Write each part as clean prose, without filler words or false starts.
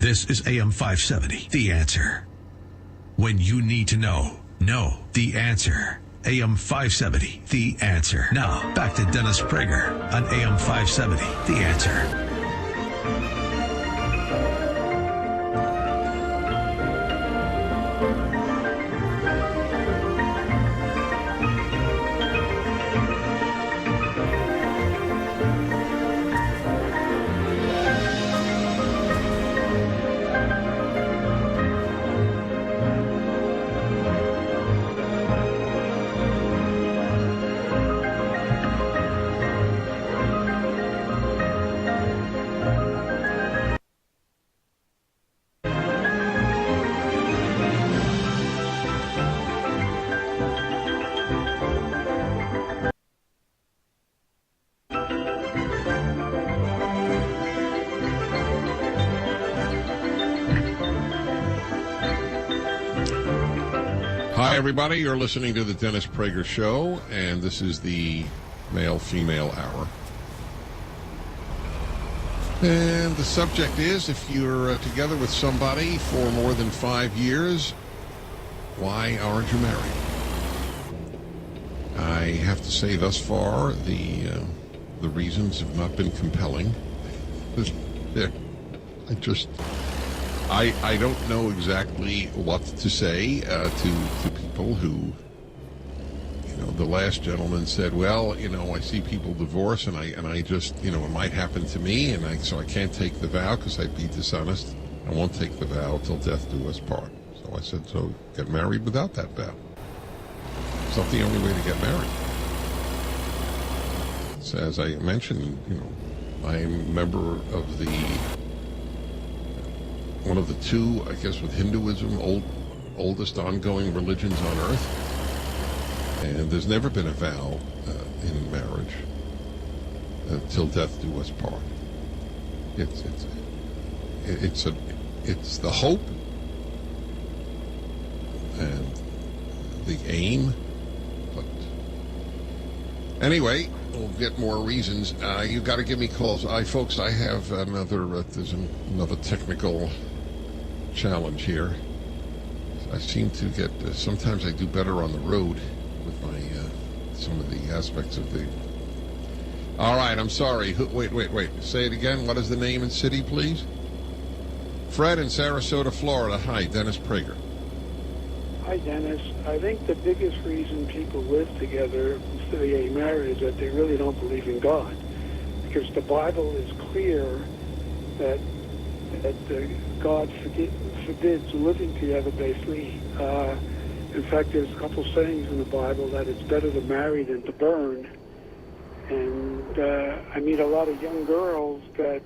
This is AM 570, The Answer. When you need to know the answer. AM 570, The Answer. Now, back to Dennis Prager on AM 570, The Answer. Hi, everybody. You're listening to the Dennis Prager Show, and this is the male-female hour. And the subject is, if you're together with somebody for more than 5 years, why aren't you married? I have to say, thus far, the reasons have not been compelling. I don't know exactly what to say to people who, the last gentleman said, well, I see people divorce and I just, it might happen to me, so I can't take the vow because I'd be dishonest. I won't take the vow till death do us part. So I said, so get married without that vow. It's not the only way to get married. So as I mentioned, I'm a member of one of the two, I guess, with Hinduism, oldest ongoing religions on earth. And there's never been a vow in marriage till death do us part. It's the hope and the aim, but anyway, we'll get more reasons. You got to give me calls. Folks, I have there's another technical challenge here. I seem to get, sometimes I do better on the road with my, some of the aspects of the... All right, I'm sorry. Wait. Say it again. What is the name and city, please? Fred in Sarasota, Florida. Hi, Dennis Prager. Hi, Dennis. I think the biggest reason people live together instead of getting married is that they really don't believe in God. Because the Bible is clear that God forbids living together, basically. In fact, there's a couple sayings in the Bible that it's better to marry than to burn. And I meet a lot of young girls that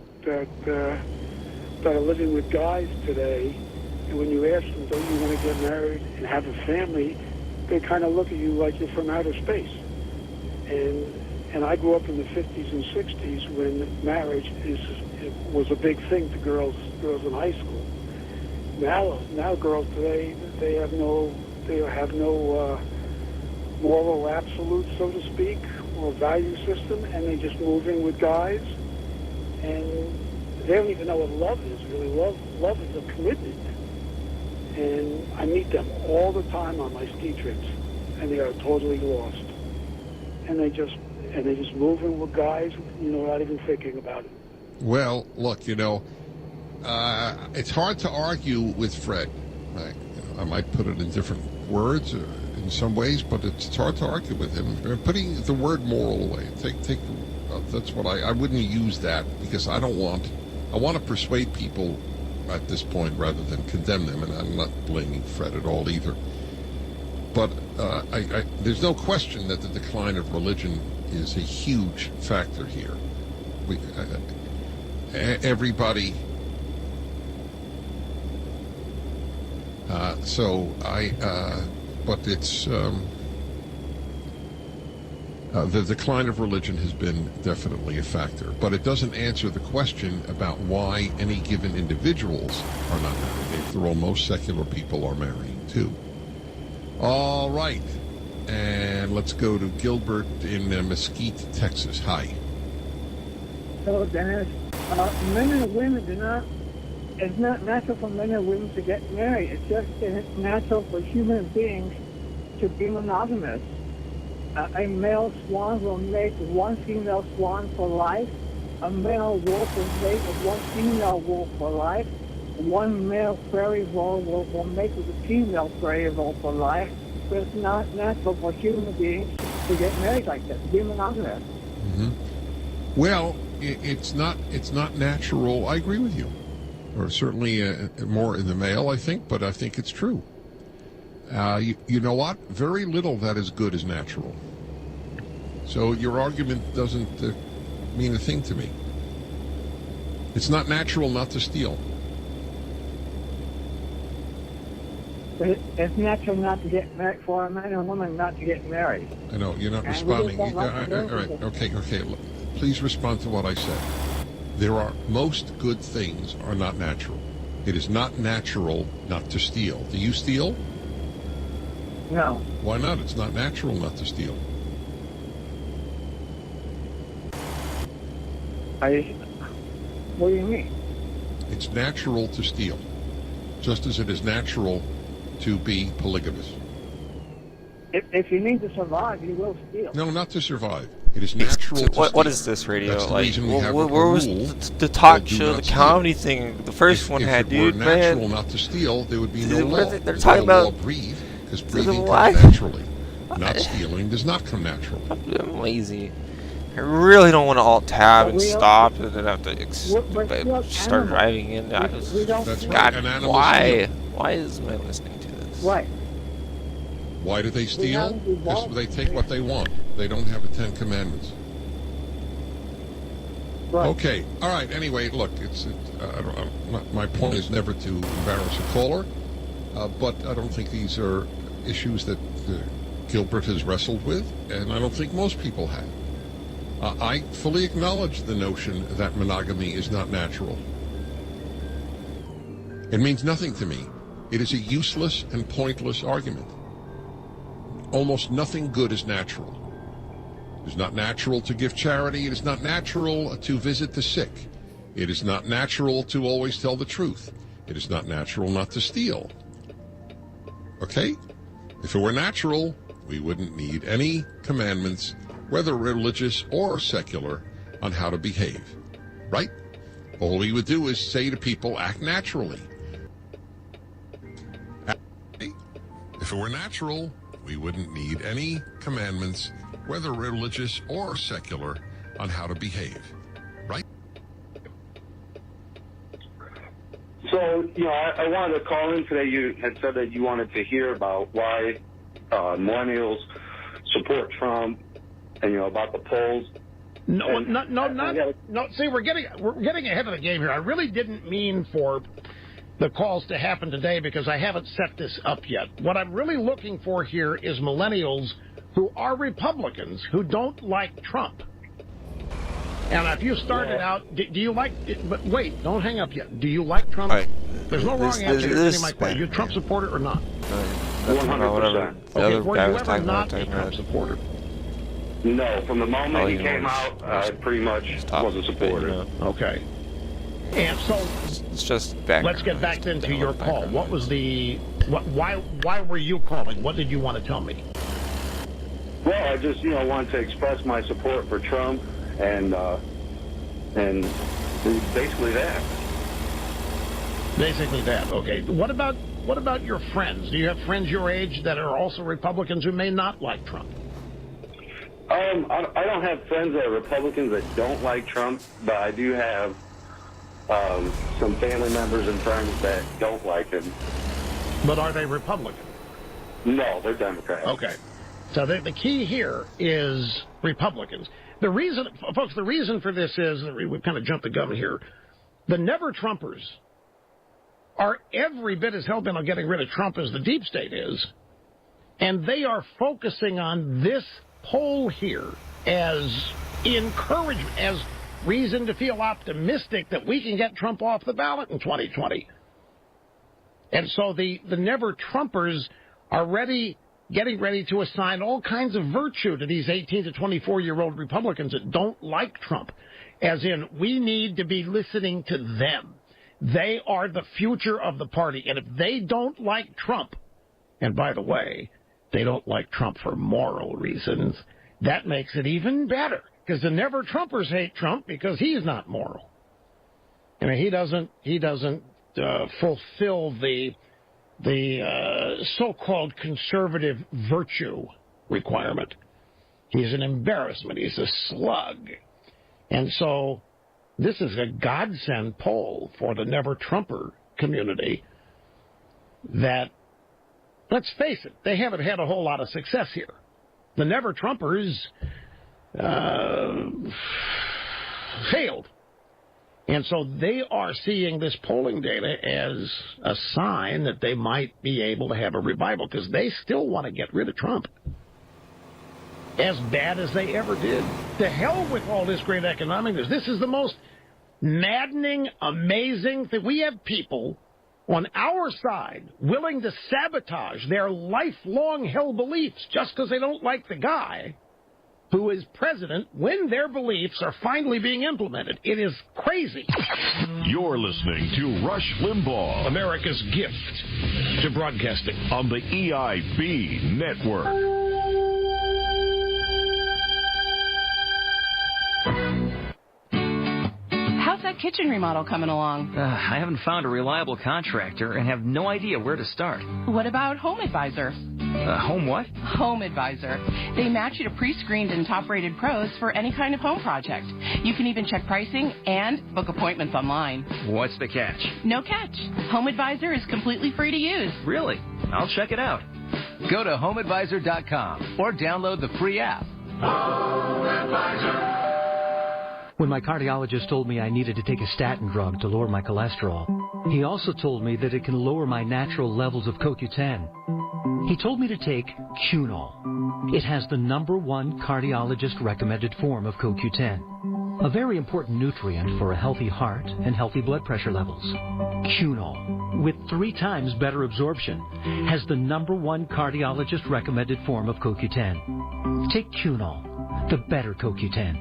are living with guys today, and when you ask them, don't you want to get married and have a family, they kind of look at you like you're from outer space. And I grew up in the 50s and 60s when marriage was a big thing to girls in high school. Now girls today, they have no moral absolute, so to speak, or value system, and they just move in with guys, and they don't even know what love is. Really, love is a commitment. And I meet them all the time on my ski trips, and they are totally lost. And they just move in with guys, not even thinking about it. Well, look, it's hard to argue with Fred. I might put it in different words in some ways, but it's hard to argue with him. Putting the word moral away. That's what I wouldn't use that, because I want to persuade people at this point rather than condemn them, and I'm not blaming Fred at all either. But there's no question that the decline of religion is a huge factor here. Everybody. But it's the decline of religion has been definitely a factor. But it doesn't answer the question about why any given individuals are not married. After all, most secular people are marrying too. All right. And let's go to Gilbert in Mesquite, Texas. Hi. Hello, Dennis. Men and women do not It's not natural for men and women to get married. It's just natural for human beings to be monogamous. A male swan will mate with one female swan for life. A male wolf will mate with one female wolf for life. One male prairie vole will mate with a female prairie vole for life. But it's not natural for human beings to get married like that, to be monogamous. Mm-hmm. Well, it's not natural. I agree with you. Or certainly more in the male, I think, but I think it's true. You know what? Very little that is good is natural. So your argument doesn't mean a thing to me. It's not natural not to steal. But it's natural not to get married, for a man and a woman not to get married. I know, you're not And responding. we just don't like All right, okay. Please respond to what I said. Most good things are not natural. It is not natural not to steal. Do you steal? No. Why not? It's not natural not to steal. What do you mean? It's natural to steal, just as it is natural to be polygamous. If you need to survive, you will steal. No, not to survive. It is natural to steal. What is this radio? That's the Like, reason we have where a was rule the talk that do show, not the comedy steal. thing? The first one had, If it were dude, natural man. not to steal, there would be no What are law. they- they're There's talking no law about- breathe, because breathing why? comes naturally. Not stealing does not come naturally. I'm lazy. I really don't want to alt tab and But we stop and then have to we're still start animals. driving in. I We just, don't That's steal. right. God, And animals why? steal. Why is man listening to this? Right. Why do they steal? haven't Because evolved. they take what they want. They don't have the 10 Commandments. Right. Okay. All right. Anyway, look, my point is never to embarrass a caller, but I don't think these are issues that Gilbert has wrestled with, and I don't think most people have. I fully acknowledge the notion that monogamy is not natural. It means nothing to me. It is a useless and pointless argument. Almost nothing good is natural. It is not natural to give charity. It is not natural to visit the sick. It is not natural to always tell the truth. It is not natural not to steal. Okay? If it were natural, we wouldn't need any commandments, whether religious or secular, on how to behave. Right? All we would do is say to people, act naturally. If it were natural, we wouldn't need any commandments, whether religious or secular, on how to behave. Right? So, I wanted to call in today. You had said that you wanted to hear about why millennials support Trump and, about the polls. No. See, we're getting ahead of the game here. I really didn't mean for the calls to happen today because I haven't set this up yet. What I'm really looking for here is millennials who are Republicans who don't like Trump. And if you started out, do you like? But wait, don't hang up yet. Do you like Trump? Right. There's no wrong answer to any of my questions. Are you a Trump supporter or not? 100%. Okay, were you ever not a Trump supporter? No, from the moment he you came know, out, I pretty much was a supporter. Okay. And so It's just background. let's get back then to Just your call. What was why were you calling? What did you want to tell me? Well, I just, wanted to express my support for Trump and basically that. Basically that. Okay. What about your friends? Do you have friends your age that are also Republicans who may not like Trump? I don't have friends that are Republicans that don't like Trump, but I do have some family members and friends that don't like him. But are they Republican? No, they're Democrats. Okay. So the key here is Republicans. The reason, folks, the reason for this is, we've kind of jumped the gun here, the never-Trumpers are every bit as hell-bent on getting rid of Trump as the deep state is, and they are focusing on this poll here as encouragement, as reason to feel optimistic that we can get Trump off the ballot in 2020. And so the never-Trumpers are getting ready to assign all kinds of virtue to these 18 to 24-year-old Republicans that don't like Trump, as in we need to be listening to them. They are the future of the party. And if they don't like Trump, and by the way, they don't like Trump for moral reasons, that makes it even better. Because the never-Trumpers hate Trump because he's not moral. I mean, he doesn't fulfill the so-called conservative virtue requirement. He's an embarrassment. He's a slug. And so this is a godsend poll for the never-Trumper community that, let's face it, they haven't had a whole lot of success here. The never-Trumpers failed. And so they are seeing this polling data as a sign that they might be able to have a revival because they still want to get rid of Trump. As bad as they ever did. To hell with all this great economic news. This is the most maddening, amazing thing. We have people on our side willing to sabotage their lifelong held beliefs just because they don't like the guy who is president when their beliefs are finally being implemented. It is crazy. You're listening to Rush Limbaugh, America's gift to broadcasting on the EIB network. How's that kitchen remodel coming along? I haven't found a reliable contractor and have no idea where to start. What about Home Advisor? Home what? Home Advisor. They match you to pre-screened and top-rated pros for any kind of home project. You can even check pricing and book appointments online. What's the catch? No catch. Home Advisor is completely free to use. Really? I'll check it out. Go to HomeAdvisor.com or download the free app. Home Advisor. When my cardiologist told me I needed to take a statin drug to lower my cholesterol, he also told me that it can lower my natural levels of CoQ10. He told me to take Cunol. It has the #1 cardiologist-recommended form of CoQ10, a very important nutrient for a healthy heart and healthy blood pressure levels. Cunol, with 3 times better absorption, has the #1 cardiologist-recommended form of CoQ10. Take Cunol, the better CoQ10.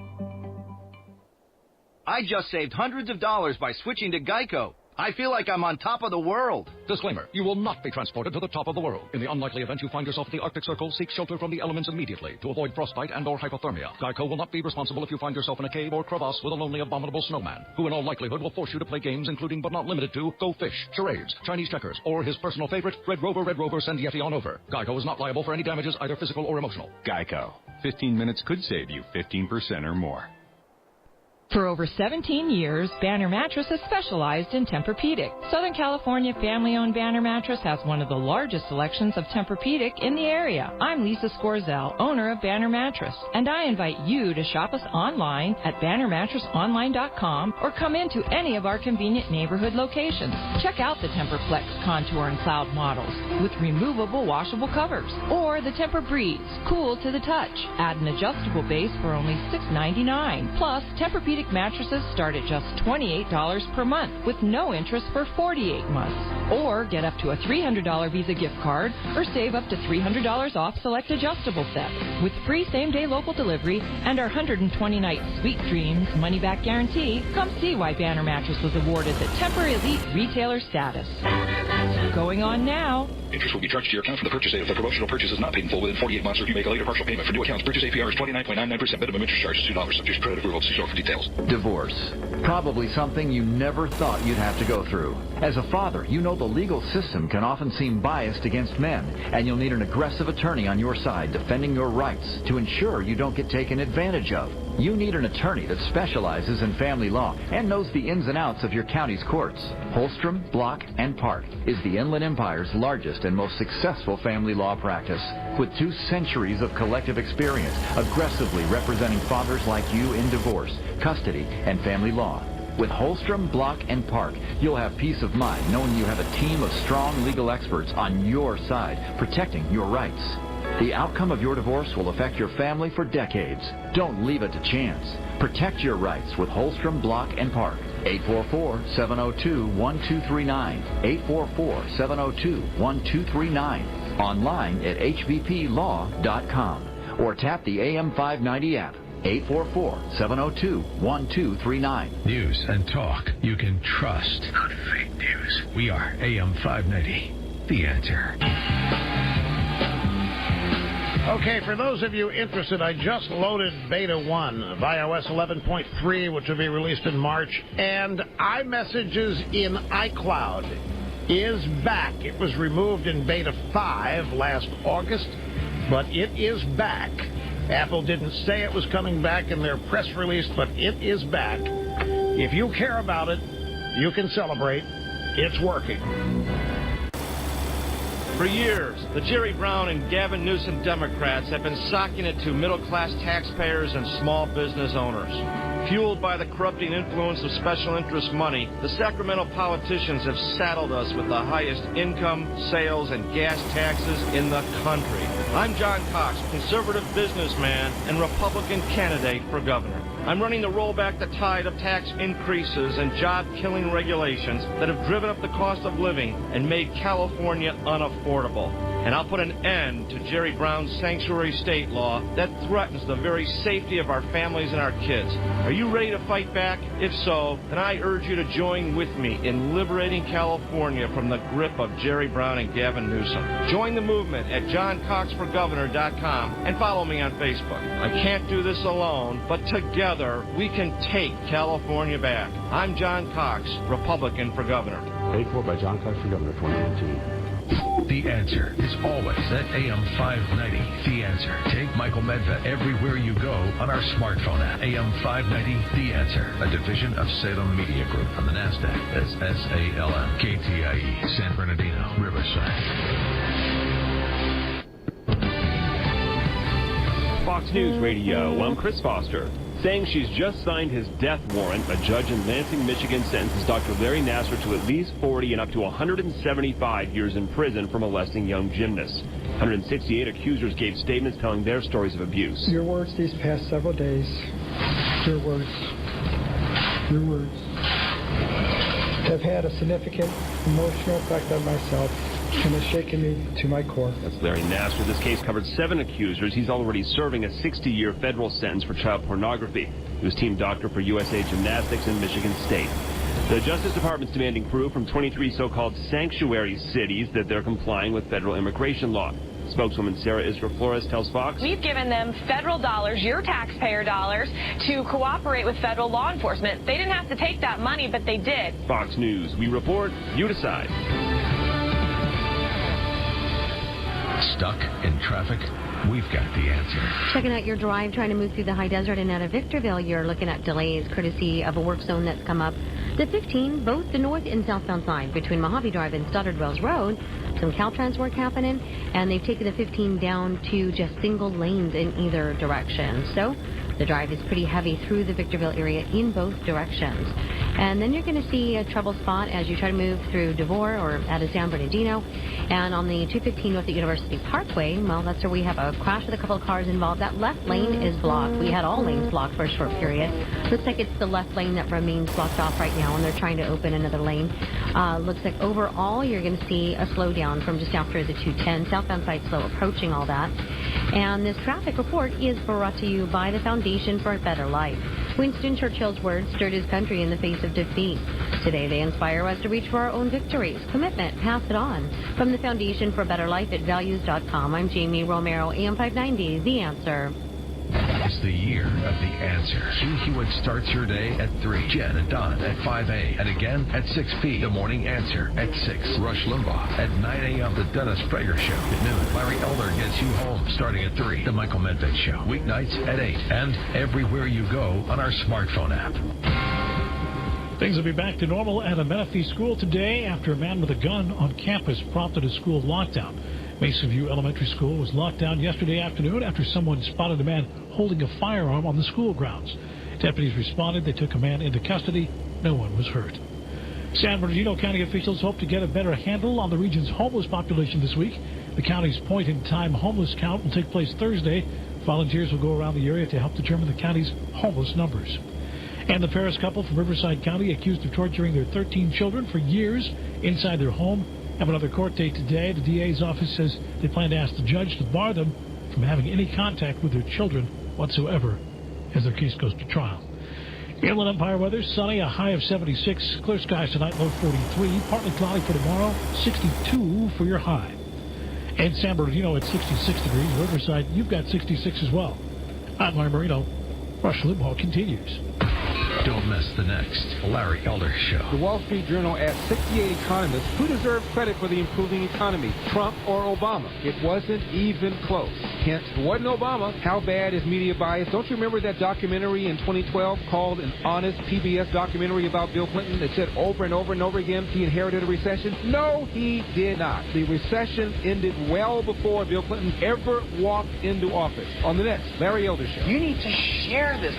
I just saved hundreds of dollars by switching to Geico. I feel like I'm on top of the world. Disclaimer, you will not be transported to the top of the world. In the unlikely event you find yourself at the Arctic Circle, seek shelter from the elements immediately to avoid frostbite and or hypothermia. Geico will not be responsible if you find yourself in a cave or crevasse with a lonely, abominable snowman, who in all likelihood will force you to play games including but not limited to Go Fish, charades, Chinese checkers, or his personal favorite, Red Rover, send Yeti on over. Geico is not liable for any damages, either physical or emotional. Geico. 15 minutes could save you 15% or more. For over 17 years, Banner Mattress has specialized in Tempur-Pedic. Southern California family-owned Banner Mattress has one of the largest selections of Tempur-Pedic in the area. I'm Lisa Scorzel, owner of Banner Mattress, and I invite you to shop us online at bannermattressonline.com or come into any of our convenient neighborhood locations. Check out the TemperFlex Contour and Cloud models with removable washable covers, or the Tempur-Breeze, cool to the touch. Add an adjustable base for only $6.99. Plus, Tempur-Pedic mattresses start at just $28 per month with no interest for 48 months. Or get up to a $300 Visa gift card or save up to $300 off select adjustable sets. With free same-day local delivery and our 120-night Sweet Dreams money-back guarantee, come see why Banner Mattress was awarded the Tempur Elite Retailer status. Going on now. Interest will be charged to your account for the purchase date if the promotional purchase is not paid in full within 48 months or if you make a later partial payment. For new accounts, purchase APR is 29.99%. Minimum interest charge is $2. Subject to credit approval. See store for details. Divorce. Probably something you never thought you'd have to go through. As a father, you know the legal system can often seem biased against men, and you'll need an aggressive attorney on your side defending your rights to ensure you don't get taken advantage of. You need an attorney that specializes in family law and knows the ins and outs of your county's courts. Holstrom, Block, and Park is the Inland Empire's largest and most successful family law practice. With 2 centuries of collective experience, aggressively representing fathers like you in divorce, custody, and family law. With Holstrom, Block, and Park, you'll have peace of mind knowing you have a team of strong legal experts on your side, protecting your rights. The outcome of your divorce will affect your family for decades. Don't leave it to chance. Protect your rights with Holstrom, Block, and Park. 844-702-1239. 844-702-1239. Online at hvplaw.com or tap the AM 590 app. 844-702-1239. News and talk you can trust. Not fake news. We are AM 590. The Answer. Okay, for those of you interested, I just loaded Beta 1 of iOS 11.3, which will be released in March, and iMessages in iCloud is back. It was removed in Beta 5 last August, but it is back. Apple didn't say it was coming back in their press release, but it is back. If you care about it, you can celebrate. It's working. For years, the Jerry Brown and Gavin Newsom Democrats have been socking it to middle-class taxpayers and small business owners. Fueled by the corrupting influence of special interest money, the Sacramento politicians have saddled us with the highest income, sales, and gas taxes in the country. I'm John Cox, conservative businessman and Republican candidate for governor. I'm running to roll back the tide of tax increases and job-killing regulations that have driven up the cost of living and made California unaffordable. And I'll put an end to Jerry Brown's sanctuary state law that threatens the very safety of our families and our kids. Are you ready to fight back? If so, then I urge you to join with me in liberating California from the grip of Jerry Brown and Gavin Newsom. Join the movement at johncoxforgovernor.com and follow me on Facebook. I can't do this alone, but together we can take California back. I'm John Cox, Republican for governor. Paid for by John Cox for Governor 2019. The Answer is always at AM 590. The Answer. Take Michael Medved everywhere you go on our smartphone app. AM 590. The Answer. A division of Salem Media Group on the NASDAQ. That's SALM. KTIE. San Bernardino. Riverside. Fox News Radio. I'm Chris Foster. Saying she's just signed his death warrant, a judge in Lansing, Michigan sentences Dr. Larry Nassar to at least 40 and up to 175 years in prison for molesting young gymnasts. 168 accusers gave statements telling their stories of abuse. Your words these past several days, your words have had a significant emotional effect on myself and has shaken me to my core. That's Larry Nassar. This case covered 7 accusers. He's already serving a 60-year federal sentence for child pornography. He was team doctor for USA Gymnastics in Michigan State. The Justice Department's demanding proof from 23 so-called sanctuary cities that they're complying with federal immigration law. Spokeswoman Sarah Isra Flores tells Fox, "We've given them federal dollars, your taxpayer dollars, to cooperate with federal law enforcement. They didn't have to take that money, but they did." Fox News. We report, you decide. Stuck in traffic? We've got the answer. Checking out your drive, trying to move through the high desert and out of Victorville, you're looking at delays courtesy of a work zone that's come up. The 15, both the north and southbound side between Mojave Drive and Stoddard Wells Road. Some Caltrans work happening, and they've taken the 15 down to just single lanes in either direction. So the drive is pretty heavy through the Victorville area in both directions. And then you're going to see a trouble spot as you try to move through Devore or out of San Bernardino. And on the 215 North at University Parkway, well, that's where we have a crash with a couple of cars involved. That left lane is blocked. We had all lanes blocked for a short period. Looks like it's the left lane that remains blocked off right now, and they're trying to open another lane. Looks like overall you're going to see a slowdown from just after the 210. Southbound side slow approaching all that. And this traffic report is brought to you by the Foundation for a Better Life. Winston Churchill's words stirred his country in the face of defeat. Today they inspire us to reach for our own victories. Commitment, pass it on. From the Foundation for a Better Life at values.com, I'm Jamie Romero, AM 590, The Answer. It's the year of The Answer. Hugh Hewitt starts your day at 3. Jen and Don at 5A. And again at 6P. The Morning Answer at 6. Rush Limbaugh at 9 a.m. The Dennis Prager Show at noon. Larry Elder gets you home starting at 3. The Michael Medved Show. Weeknights at 8. And everywhere you go on our smartphone app. Things will be back to normal at a Menifee school today after a man with a gun on campus prompted a school lockdown. Masonview Elementary School was locked down yesterday afternoon after someone spotted a man holding a firearm on the school grounds. Deputies responded. They took a man into custody. No one was hurt. San Bernardino County officials hope to get a better handle on the region's homeless population this week. The county's point-in-time homeless count will take place Thursday. Volunteers will go around the area to help determine the county's homeless numbers. And the Ferris couple from Riverside County accused of torturing their 13 children for years inside their home have another court date today. The DA's office says they plan to ask the judge to bar them from having any contact with their children whatsoever as their case goes to trial. Inland Empire weather, sunny, a high of 76. Clear skies tonight, low 43. Partly cloudy for tomorrow, 62 for your high. And San Bernardino at 66 degrees. Riverside, you've got 66 as well. I'm Larry Marino. Rush Limbaugh continues. Don't miss the next Larry Elder Show. The Wall Street Journal asked 68 economists who deserved credit for the improving economy, Trump or Obama. It wasn't even close. Hint, it wasn't Obama. How bad is media bias? Don't you remember that documentary in 2012 called An Honest PBS documentary about Bill Clinton that said over and over and over again he inherited a recession? No, he did not. The recession ended well before Bill Clinton ever walked into office. On the next Larry Elder Show. You need to share this.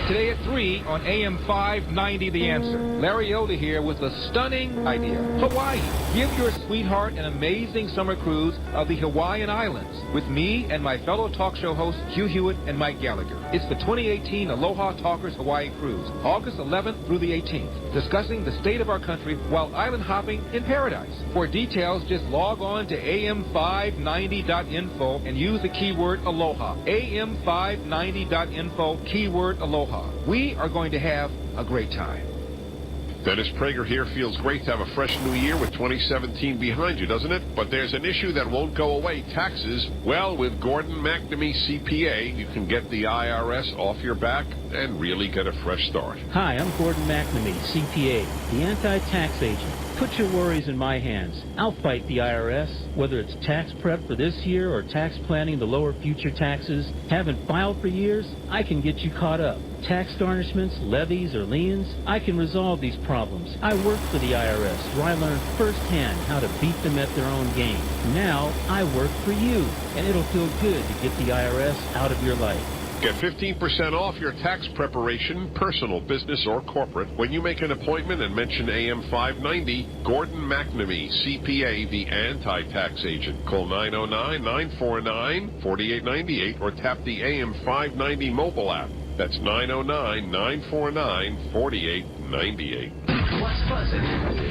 Today at 3 on AM 590, The Answer. Larry Elder here with a stunning idea. Hawaii. Give your sweetheart an amazing summer cruise of the Hawaiian Islands with me and my fellow talk show hosts Hugh Hewitt and Mike Gallagher. It's the 2018 Aloha Talkers Hawaii Cruise, August 11th through the 18th, discussing the state of our country while island hopping in paradise. For details, just log on to am590.info and use the keyword Aloha. am590.info, keyword Aloha. We are going to have a great time. Dennis Prager here. Feels great to have a fresh new year with 2017 behind you, doesn't it? But there's an issue that won't go away, taxes. Well, with Gordon McNamee CPA, you can get the IRS off your back and really get a fresh start. Hi, I'm Gordon McNamee, CPA, the anti-tax agent. Put your worries in my hands. I'll fight the IRS, whether it's tax prep for this year or tax planning to lower future taxes. Haven't filed for years? I can get you caught up. Tax garnishments, levies, or liens? I can resolve these problems. I worked for the IRS, where I learned firsthand how to beat them at their own game. Now, I work for you, and it'll feel good to get the IRS out of your life. Get 15% off your tax preparation, personal, business, or corporate, when you make an appointment and mention AM 590. Gordon McNamee, CPA, the anti-tax agent. Call 909-949-4898 or tap the AM 590 mobile app. That's 909-949-4898. What's buzzing?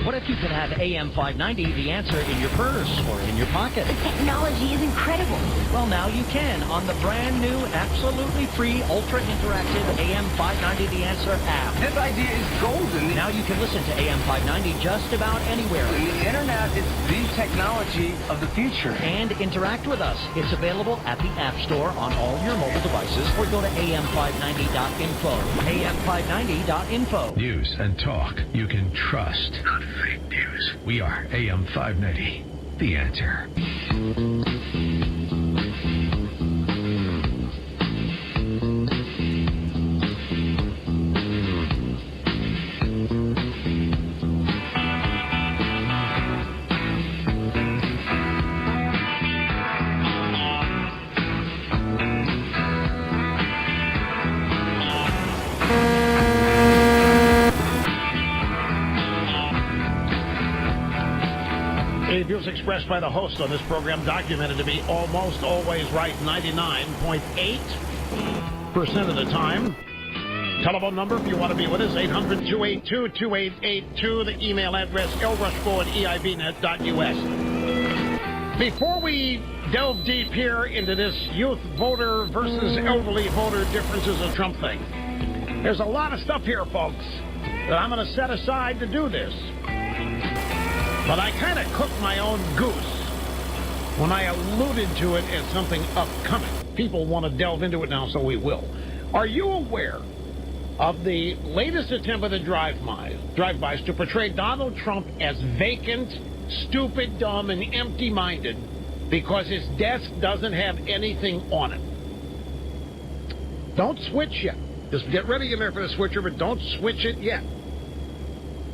What if you could have AM 590, The Answer, in your purse or in your pocket? The technology is incredible. Well, now you can on the brand new, absolutely free, ultra-interactive AM 590, The Answer app. This idea is golden. Now you can listen to AM 590 just about anywhere. The internet is the technology of the future. And interact with us. It's available at the App Store on all your mobile devices, or go to am590.info. am590.info. News and talk you can trust. Not fake news. We are AM 590, The Answer. The views expressed by the host on this program documented to be almost always right 99.8% of the time. Telephone number if you want to be with us, 800-282-2882. The email address, lrushford@eibnet.us. Before we delve deep here into this youth voter versus elderly voter differences of Trump thing, there's a lot of stuff here, folks, that I'm going to set aside to do this. But I kind of cooked my own goose when I alluded to it as something upcoming. People want to delve into it now, so we will. Are you aware of the latest attempt of the drive-bys to portray Donald Trump as vacant, stupid, dumb, and empty-minded because his desk doesn't have anything on it? Don't switch yet. Just get ready in there for the switcher, but don't switch it yet.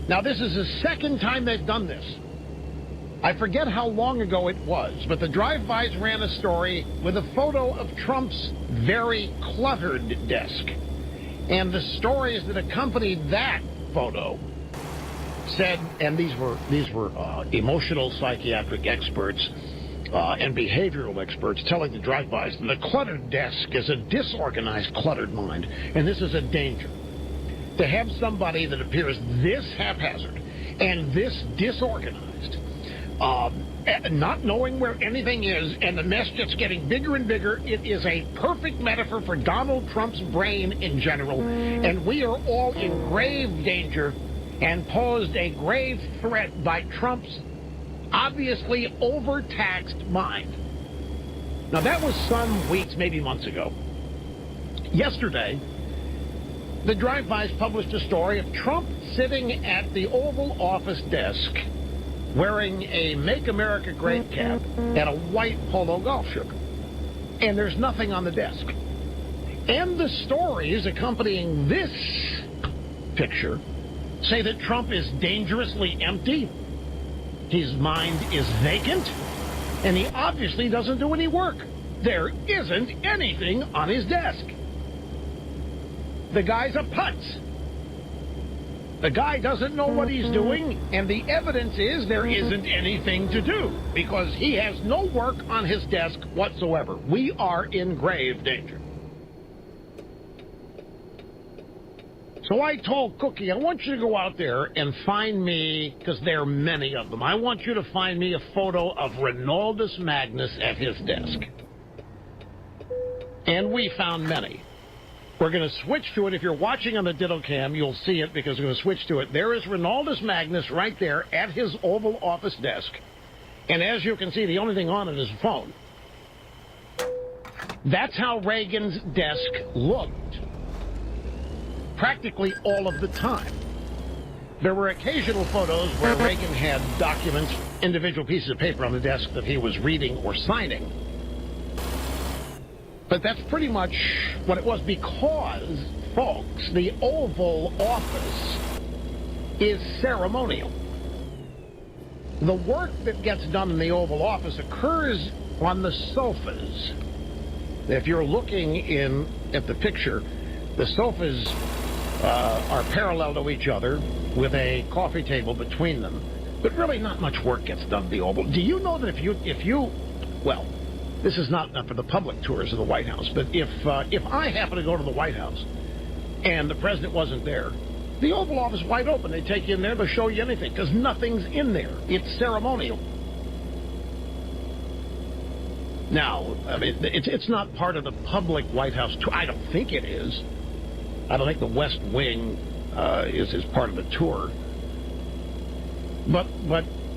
Now, this is the second time they've done this. I forget how long ago it was, but the drive-bys ran a story with a photo of Trump's very cluttered desk. And the stories that accompanied that photo said, and these were emotional psychiatric experts and behavioral experts telling the drive-bys that the cluttered desk is a disorganized, cluttered mind, and this is a danger. To have somebody that appears this haphazard and this disorganized not knowing where anything is, and the mess just getting bigger and bigger. It is a perfect metaphor for Donald Trump's brain in general, and we are all in grave danger and posed a grave threat by Trump's obviously overtaxed mind. Now, that was some weeks, maybe months ago. Yesterday, the Drive-Bys published a story of Trump sitting at the Oval Office desk wearing a Make America Great cap and a white polo golf shirt. And there's nothing on the desk. And the stories accompanying this picture say that Trump is dangerously empty, his mind is vacant, and he obviously doesn't do any work. There isn't anything on his desk. The guy's a putz. The guy doesn't know what he's doing, and the evidence is there isn't anything to do because he has no work on his desk whatsoever. We are in grave danger. So I told Cookie, I want you to go out there and find me, because there are many of them, I want you to find me a photo of Ronaldus Magnus at his desk. And we found many. We're going to switch to it. If you're watching on the Ditto Cam, you'll see it because we're going to switch to it. There is Ronaldus Magnus right there at his Oval Office desk. And as you can see, the only thing on it is a phone. That's how Reagan's desk looked practically all of the time. There were occasional photos where Reagan had documents, individual pieces of paper on the desk that he was reading or signing. But that's pretty much what it was because, folks, the Oval Office is ceremonial. The work that gets done in the Oval Office occurs on the sofas. If you're looking at the picture, the sofas are parallel to each other with a coffee table between them. But really not much work gets done at the Oval. Do you know that if you well, this is not for the public tours of the White House, but if I happen to go to the White House and the president wasn't there, the Oval Office is wide open. They take you in there, they'll show you anything, because nothing's in there. It's ceremonial. Now, I mean, it's not part of the public White House tour. I don't think it is. I don't think the West Wing is part of the tour. But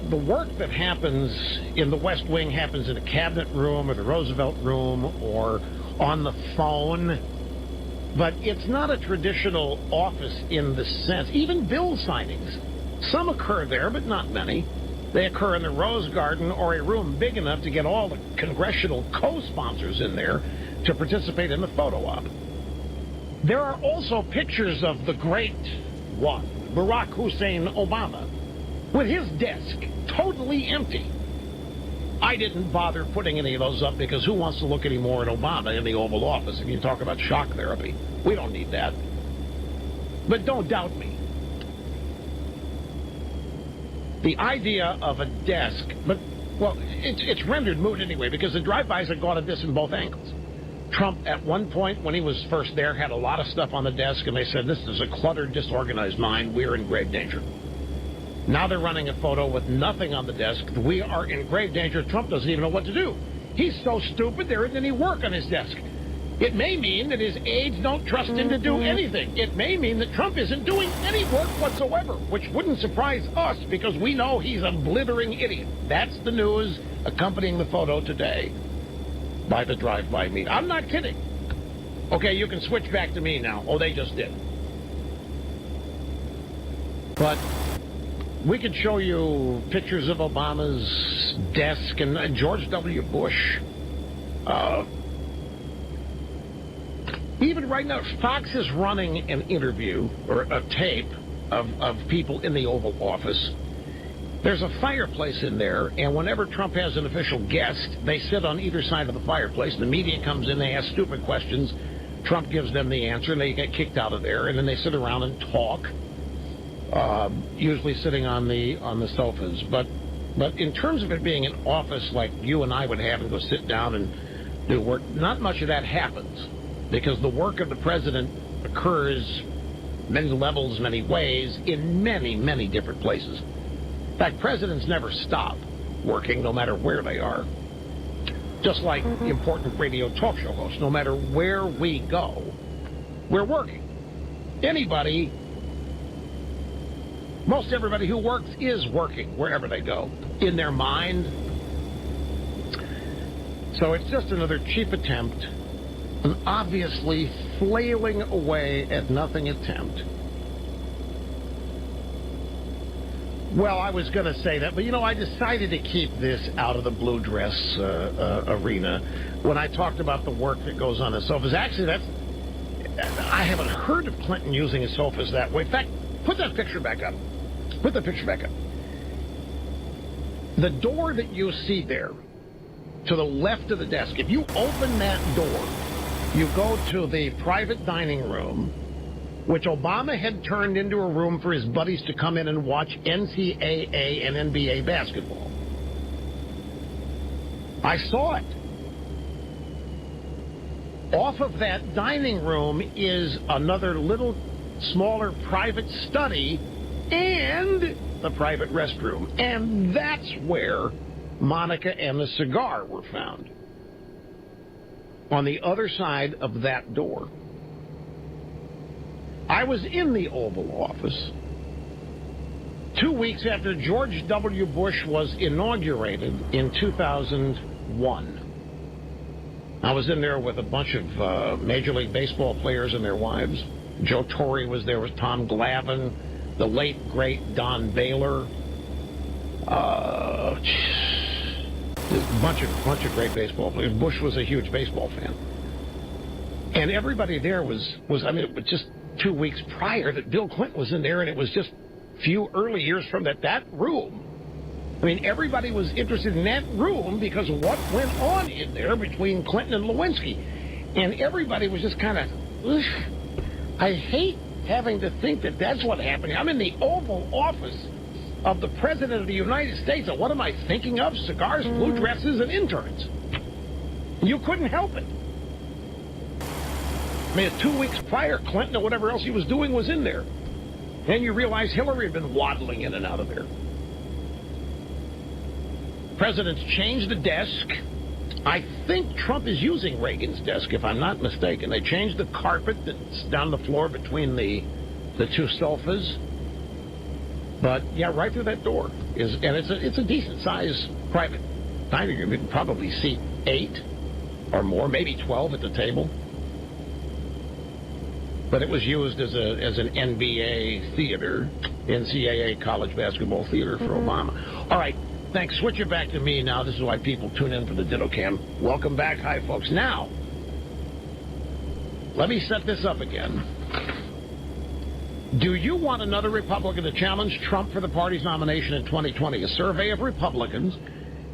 the work that happens in the West Wing happens in a cabinet room or the Roosevelt room or on the phone. But it's not a traditional office in the sense. Even bill signings. Some occur there, but not many. They occur in the Rose Garden or a room big enough to get all the congressional co-sponsors in there to participate in the photo op. There are also pictures of the great one, Barack Hussein Obama, with his desk totally empty. I didn't bother putting any of those up because who wants to look any more at Obama in the Oval Office if you talk about shock therapy? We don't need that. But don't doubt me. The idea of a desk, but, well, it's rendered moot anyway because the drive-bys have gone at this in both angles. Trump, at one point, when he was first there, had a lot of stuff on the desk, and they said, this is a cluttered, disorganized mind. We're in grave danger. Now they're running a photo with nothing on the desk. We are in grave danger. Trump doesn't even know what to do. He's so stupid, there isn't any work on his desk. It may mean that his aides don't trust him to do anything. It may mean that Trump isn't doing any work whatsoever, which wouldn't surprise us because we know he's a blithering idiot. That's the news accompanying the photo today by the drive-by meet. I'm not kidding. Okay, you can switch back to me now. Oh, they just did. But we could show you pictures of Obama's desk and George W. Bush. Even right now, Fox is running an interview or a tape of people in the Oval Office. There's a fireplace in there, and whenever Trump has an official guest, they sit on either side of the fireplace. The media comes in, they ask stupid questions. Trump gives them the answer, and they get kicked out of there, and then they sit around and talk, usually sitting on the sofas. But in terms of it being an office like you and I would have and go sit down and do work, not much of that happens because the work of the president occurs many levels, many ways, in many, many different places. In fact, presidents never stop. working no matter where they are. Just like important radio talk show hosts, no matter where we go, we're working. Most everybody who works is working wherever they go, in their mind. So it's just another cheap attempt, an obviously flailing away at nothing attempt. Well, I was going to say that, but I decided to keep this out of the blue dress arena when I talked about the work that goes on the sofas. Actually, I haven't heard of Clinton using his sofas that way. In fact, put that picture back up. Put the picture back up. The door that you see there, to the left of the desk, if you open that door, you go to the private dining room, which Obama had turned into a room for his buddies to come in and watch NCAA and NBA basketball. I saw it. Off of that dining room is another little smaller private study and the private restroom. And that's where Monica and the cigar were found. On the other side of that door. I was in the Oval Office 2 weeks after George W. Bush was inaugurated in 2001. I was in there with a bunch of Major League Baseball players and their wives. Joe Torre was there with Tom Glavine, the late, great Don Baylor. A bunch of great baseball players. Bush was a huge baseball fan. And everybody there was it was just 2 weeks prior that Bill Clinton was in there, and it was just a few early years from that room. Everybody was interested in that room because of what went on in there between Clinton and Lewinsky. And everybody was just kind of, I hate having to think that that's what happened. I'm in the Oval Office of the President of the United States, and what am I thinking of? Cigars, blue dresses, and interns. You couldn't help it. 2 weeks prior, Clinton or whatever else he was doing was in there. And you realize Hillary had been waddling in and out of there. Presidents changed the desk. I think Trump is using Reagan's desk, if I'm not mistaken. They changed the carpet that's down the floor between the two sofas. But, yeah, right through that door. And it's a decent-sized private dining room. You can probably seat 8 or more, maybe 12 at the table. But it was used as an NBA theater, NCAA college basketball theater for Obama. All right, thanks. Switch it back to me now. This is why people tune in for the Ditto Cam. Welcome back. Hi, folks. Now, let me set this up again. Do you want another Republican to challenge Trump for the party's nomination in 2020? A survey of Republicans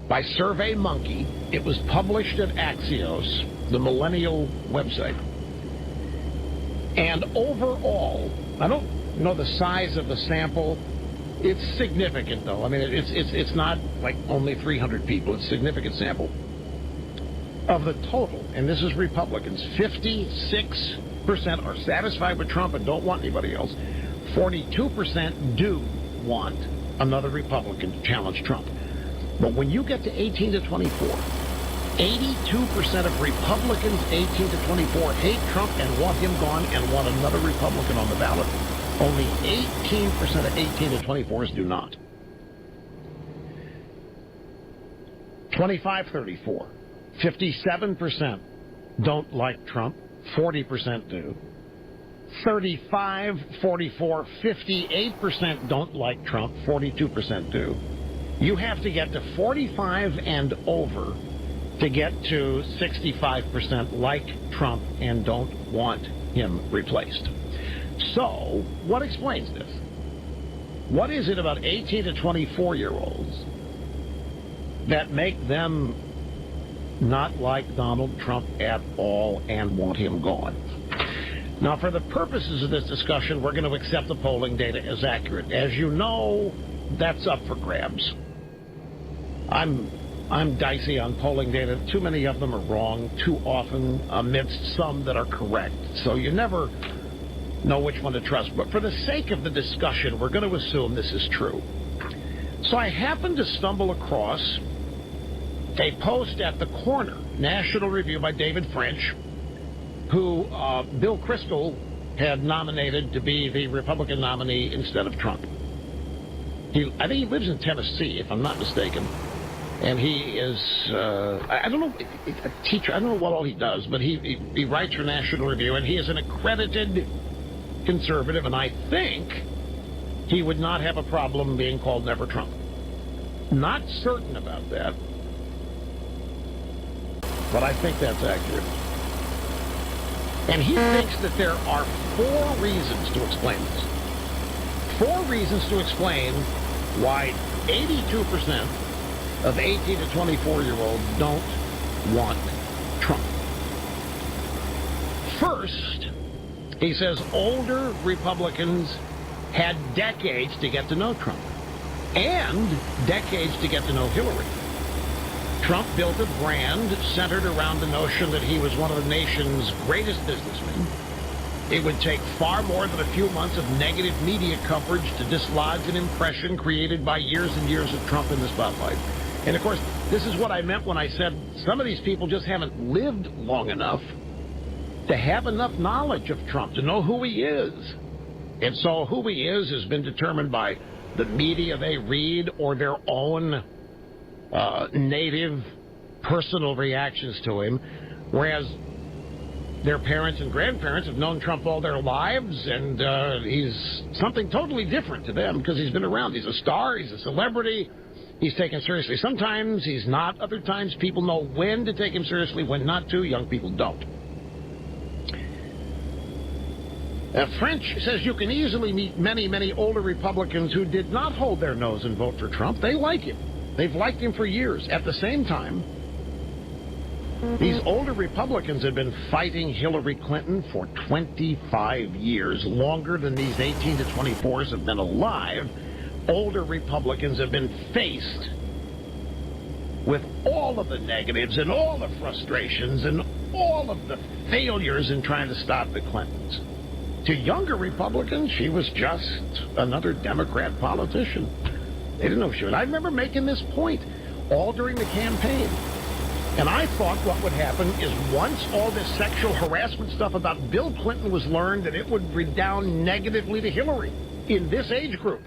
by SurveyMonkey. It was published at Axios, the millennial website. And overall, I don't know the size of the sample. It's significant, though. It's not like only 300 people. It's a significant sample. Of the total, and this is Republicans, 56% are satisfied with Trump and don't want anybody else. 42% do want another Republican to challenge Trump. But when you get to 18 to 24, 82% of Republicans 18 to 24 hate Trump and want him gone and want another Republican on the ballot. Only 18% of 18 to 24s do not. 25-34. 57% don't like Trump. 40% do. 35-44. 58% don't like Trump. 42% do. You have to get to 45 and over to get to 65% like Trump and don't want him replaced. So, what explains this? What is it about 18 to 24-year-olds that make them not like Donald Trump at all and want him gone? Now, for the purposes of this discussion, we're going to accept the polling data as accurate. As you know, that's up for grabs. I'm dicey on polling data. Too many of them are wrong too often amidst some that are correct. So you never know which one to trust. But for the sake of the discussion, we're going to assume this is true. So I happened to stumble across a post at the Corner, National Review by David French, who Bill Kristol had nominated to be the Republican nominee instead of Trump. I think he lives in Tennessee, if I'm not mistaken. And he is, I don't know, a teacher. I don't know what all he does, but he writes for National Review, and he is an accredited conservative, and I think he would not have a problem being called Never Trump. Not certain about that, but I think that's accurate. And he thinks that there are 4 reasons to explain this. 4 reasons to explain why 82% of 18 to 24-year-olds don't want Trump. First, he says older Republicans had decades to get to know Trump and decades to get to know Hillary. Trump built a brand centered around the notion that he was one of the nation's greatest businessmen. It would take far more than a few months of negative media coverage to dislodge an impression created by years and years of Trump in the spotlight. And, of course, this is what I meant when I said some of these people just haven't lived long enough to have enough knowledge of Trump to know who he is. And so who he is has been determined by the media they read or their own native personal reactions to him, whereas their parents and grandparents have known Trump all their lives, and he's something totally different to them because he's been around. He's a star. He's a celebrity. He's taken seriously. Sometimes he's not. Other times people know when to take him seriously, when not to. Young people don't. French says you can easily meet many, many older Republicans who did not hold their nose and vote for Trump. They like him. They've liked him for years. At the same time, these older Republicans have been fighting Hillary Clinton for 25 years, longer than these 18 to 24s have been alive. Older Republicans have been faced with all of the negatives and all the frustrations and all of the failures in trying to stop the Clintons. To younger Republicans, she was just another Democrat politician. They didn't know she was. I remember making this point all during the campaign. And I thought what would happen is once all this sexual harassment stuff about Bill Clinton was learned, that it would redound negatively to Hillary in this age group.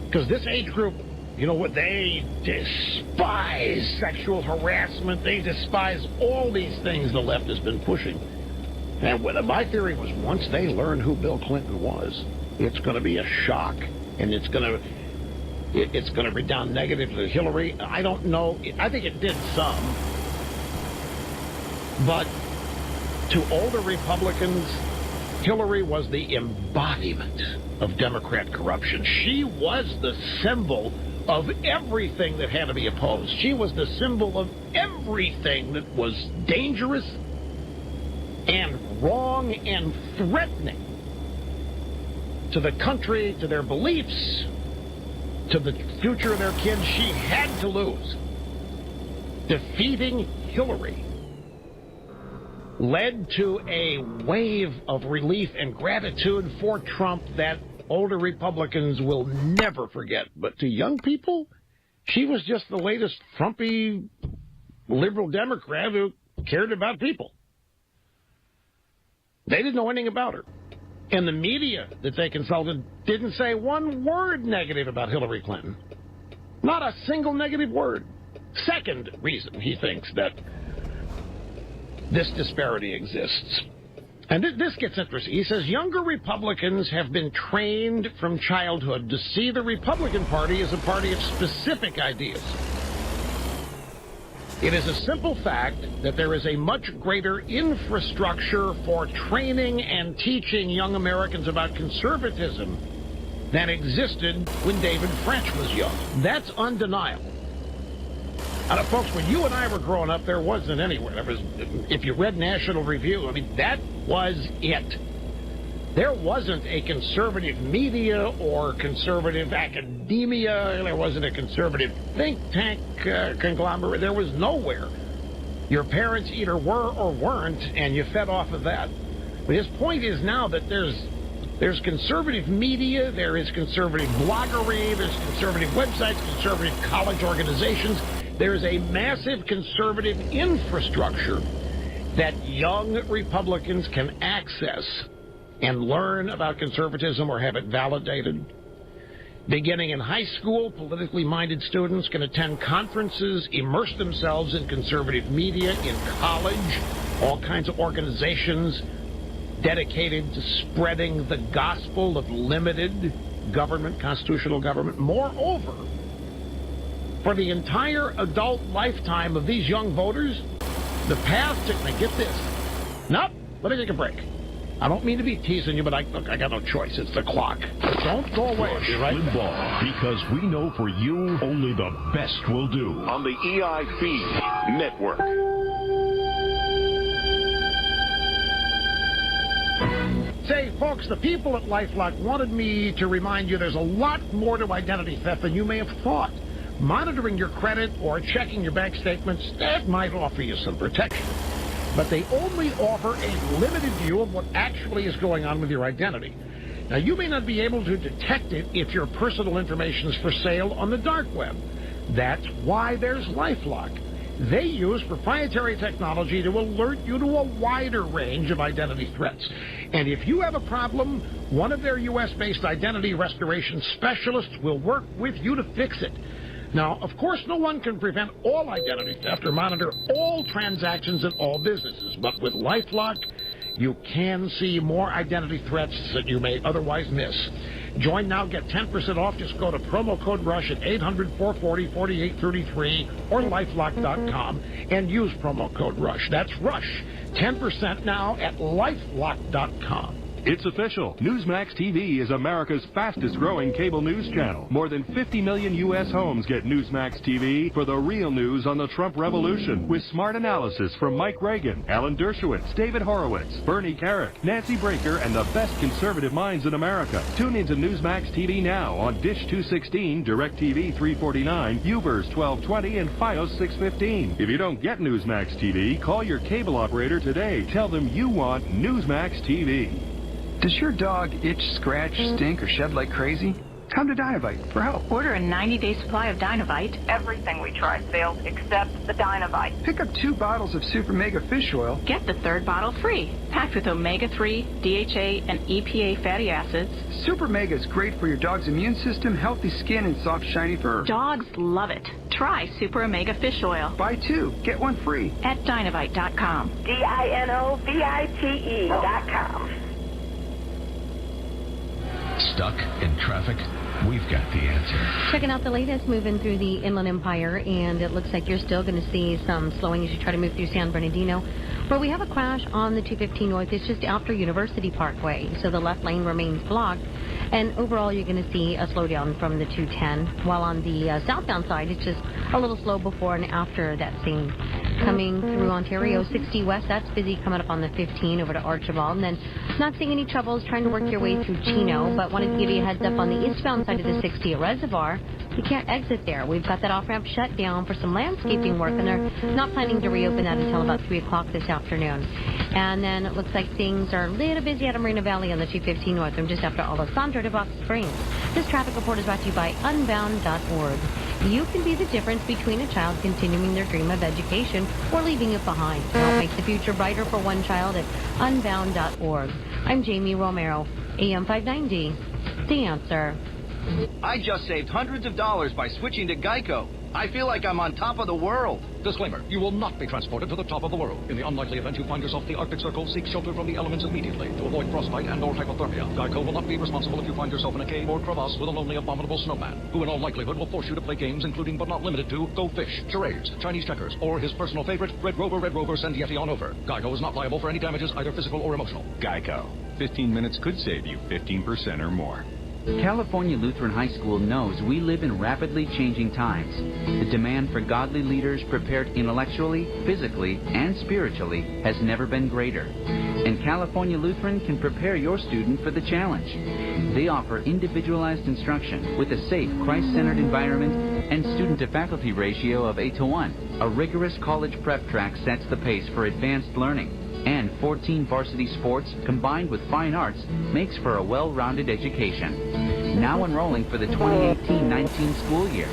Because this age group, you know what, they despise sexual harassment. They despise all these things the left has been pushing. And my theory was once they learn who Bill Clinton was, it's going to be a shock. And it's going to redound negatively to Hillary. I don't know. I think it did some. But to older Republicans, Hillary was the embodiment of Democrat corruption. She was the symbol of everything that had to be opposed. She was the symbol of everything that was dangerous and wrong and threatening to the country, to their beliefs, to the future of their kids. She had to lose. Defeating Hillary led to a wave of relief and gratitude for Trump that older Republicans will never forget. But to young people, she was just the latest frumpy liberal Democrat who cared about people. They didn't know anything about her. And the media that they consulted didn't say one word negative about Hillary Clinton. Not a single negative word. Second reason he thinks that this disparity exists. And this gets interesting. He says younger Republicans have been trained from childhood to see the Republican Party as a party of specific ideas. It is a simple fact that there is a much greater infrastructure for training and teaching young Americans about conservatism than existed when David French was young. That's undeniable. And folks, when you and I were growing up, there wasn't anywhere. There was, if you read National Review, I mean, that was it. There wasn't a conservative media or conservative academia. There wasn't a conservative think tank conglomerate. There was nowhere. Your parents either were or weren't, and you fed off of that. But his point is now that there's There's conservative media, there is conservative bloggery, there's conservative websites, conservative college organizations. There is a massive conservative infrastructure that young Republicans can access and learn about conservatism or have it validated. Beginning in high school, politically minded students can attend conferences, immerse themselves in conservative media. In college, all kinds of organizations dedicated to spreading the gospel of limited government, constitutional government. Moreover, for the entire adult lifetime of these young voters, the path to... Now get this. Nope, let me take a break. I don't mean to be teasing you, but I got no choice. It's the clock. Don't go away. Rush Right? Limbaugh, because we know for you, only the best will do. On the EI Feed Network. Say, folks, the people at LifeLock wanted me to remind you there's a lot more to identity theft than you may have thought. Monitoring your credit or checking your bank statements, that might offer you some protection. But they only offer a limited view of what actually is going on with your identity. Now, you may not be able to detect it if your personal information is for sale on the dark web. That's why there's LifeLock. They use proprietary technology to alert you to a wider range of identity threats. And if you have a problem, one of their U.S.-based identity restoration specialists will work with you to fix it. Now, of course, no one can prevent all identity theft or monitor all transactions in all businesses. But with LifeLock, you can see more identity threats that you may otherwise miss. Join now, get 10% off. Just go to promo code RUSH at 800-440-4833 or lifelock.com and use promo code RUSH. That's RUSH. 10% now at lifelock.com. It's official. Newsmax TV is America's fastest-growing cable news channel. More than 50 million U.S. homes get Newsmax TV for the real news on the Trump revolution, with smart analysis from Mike Reagan, Alan Dershowitz, David Horowitz, Bernie Carrick, Nancy Breaker, and the best conservative minds in America. Tune into Newsmax TV now on Dish 216, DirecTV 349, UVerse 1220, and Fios 615. If you don't get Newsmax TV, call your cable operator today. Tell them you want Newsmax TV. Does your dog itch, scratch, stink, or shed like crazy? Come to Dynovite for help. Order a 90-day supply of Dynovite. Everything we tried failed except the Dynovite. Pick up 2 bottles of Super Mega Fish Oil. Get the 3rd bottle free. Packed with omega-3, DHA, and EPA fatty acids. Super Mega is great for your dog's immune system, healthy skin, and soft, shiny fur. Dogs love it. Try Super Omega Fish Oil. Buy 2, get 1 free. At Dynovite.com. DINOVITE.com. Stuck in traffic? We've got the answer. Checking out the latest moving through the Inland Empire, and it looks like you're still going to see some slowing as you try to move through San Bernardino. But we have a crash on the 215 North. It's just after University Parkway, so the left lane remains blocked. And overall, you're going to see a slowdown from the 210, while on the southbound side, it's just a little slow before and after that scene. Coming through Ontario 60 West, that's busy coming up on the 15 over to Archibald. And then not seeing any troubles trying to work your way through Chino, but wanted to give you a heads up on the eastbound side of the 60 at Reservoir. You can't exit there. We've got that off-ramp shut down for some landscaping work, and they're not planning to reopen that until about 3 o'clock this afternoon. And then it looks like things are a little busy out of Marina Valley on the 215 North. I'm just after Alessandro de Box Springs. This traffic report is brought to you by Unbound.org. You can be the difference between a child continuing their dream of education or leaving it behind. Help make the future brighter for one child at Unbound.org. I'm Jamie Romero, AM 590. The Answer. I just saved hundreds of dollars by switching to Geico. I feel like I'm on top of the world. Disclaimer, you will not be transported to the top of the world. In the unlikely event you find yourself in the Arctic Circle, seek shelter from the elements immediately to avoid frostbite and or hypothermia. Geico will not be responsible if you find yourself in a cave or crevasse with a lonely, abominable snowman, who in all likelihood will force you to play games including but not limited to Go Fish, charades, Chinese checkers, or his personal favorite, Red Rover, send Yeti on over. Geico is not liable for any damages, either physical or emotional. Geico. 15 minutes could save you 15% or more. California Lutheran High School knows we live in rapidly changing times. The demand for godly leaders prepared intellectually, physically, and spiritually has never been greater. And California Lutheran can prepare your student for the challenge. They offer individualized instruction with a safe, Christ-centered environment and student-to-faculty ratio of 8:1. A rigorous college prep track sets the pace for advanced learning. and 14 varsity sports combined with fine arts makes for a well-rounded education. Now enrolling for the 2018-19 school year.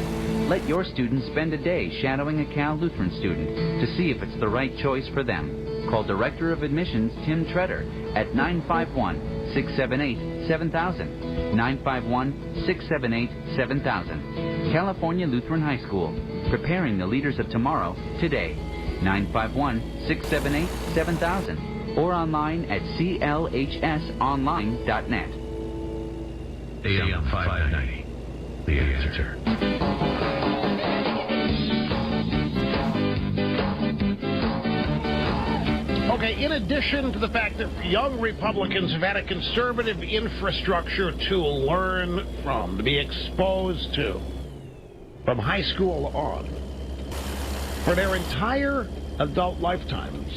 Let your students spend a day shadowing a Cal Lutheran student to see if it's the right choice for them. Call Director of Admissions Tim Treader at 951-678-7000. 951-678-7000. California Lutheran High School. Preparing the leaders of tomorrow today. 951-678-7000. Or online at clhsonline.net. AM 590. The answer. Okay, in addition to the fact that young Republicans have had a conservative infrastructure to learn from, to be exposed to, from high school on, for their entire adult lifetimes,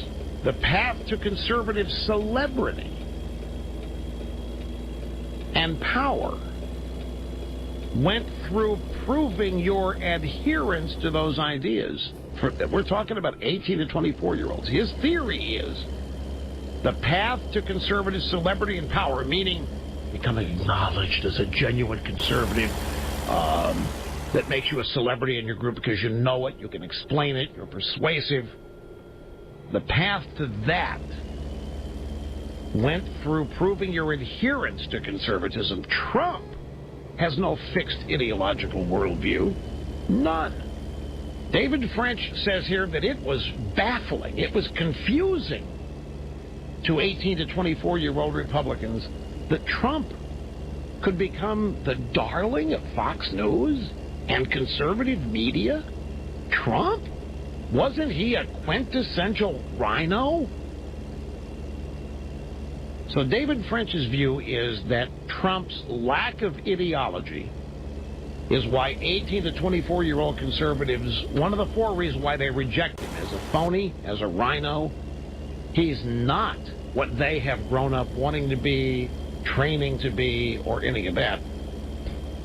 the path to conservative celebrity and power went through proving your adherence to those ideas. We're talking about 18 to 24-year-olds. His theory is the path to conservative celebrity and power, meaning becoming acknowledged as a genuine conservative, that makes you a celebrity in your group because you know it, you can explain it, you're persuasive. The path to that went through proving your adherence to conservatism. Trump has no fixed ideological worldview. None. David French says here that it was baffling, it was confusing to 18 to 24-year-old Republicans that Trump could become the darling of Fox News and conservative media. Trump? Wasn't he a quintessential rhino? So David French's view is that Trump's lack of ideology is why 18 to 24-year-old conservatives, one of the four reasons why they reject him as a phony, as a rhino. He's not what they have grown up wanting to be, training to be, or any of that.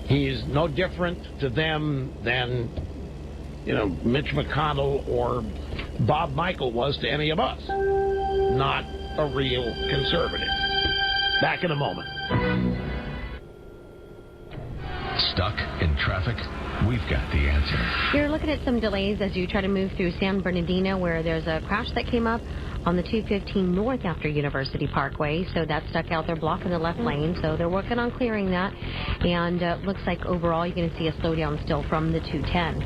He's no different to them than, Mitch McConnell or Bob Michael was to any of us. Not a real conservative. Back in a moment. Stuck in traffic? We've got the answer. You're looking at some delays as you try to move through San Bernardino, where there's a crash that came up on the 215 north after University Parkway. So that's stuck out there blocking the left lane. So they're working on clearing that. And looks like overall you're going to see a slowdown still from the 210.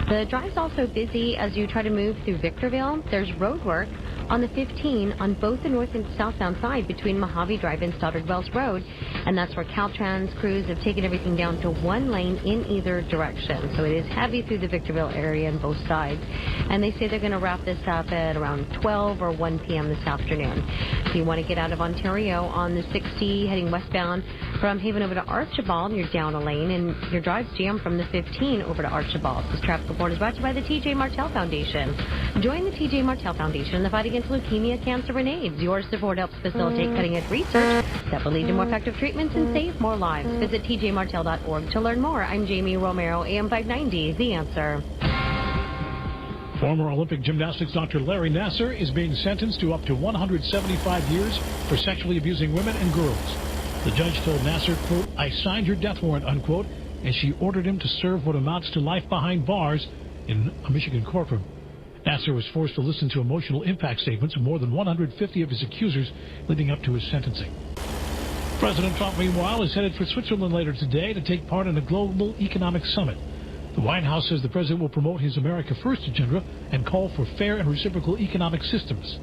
The drive's also busy as you try to move through Victorville. There's road work on the 15 on both the north and southbound side between Mojave Drive and Stoddard Wells Road. And that's where Caltrans crews have taken everything down to one lane in either direction. So it is heavy through the Victorville area on both sides. And they say they're going to wrap this up at around 12 or 1 p.m. this afternoon. If you want to get out of Ontario on the 60 heading westbound from Haven over to Archibald, you're down a lane, and your drive's jammed from the 15 over to Archibald. This traffic report is brought to you by the T.J. Martell Foundation. Join the T.J. Martell Foundation in the fight against leukemia, cancer, and AIDS. Your support helps facilitate cutting-edge research that will lead to more effective treatments and save more lives. Visit tjmartell.org to learn more. I'm Jamie Romero, AM 590, The Answer. Former Olympic gymnastics Dr. Larry Nassar is being sentenced to up to 175 years for sexually abusing women and girls. The judge told Nassar, quote, "I signed your death warrant," unquote, and she ordered him to serve what amounts to life behind bars in a Michigan courtroom. Nassar was forced to listen to emotional impact statements of more than 150 of his accusers leading up to his sentencing. President Trump, meanwhile, is headed for Switzerland later today to take part in a global economic summit. The White House says the president will promote his America First agenda and call for fair and reciprocal economic systems.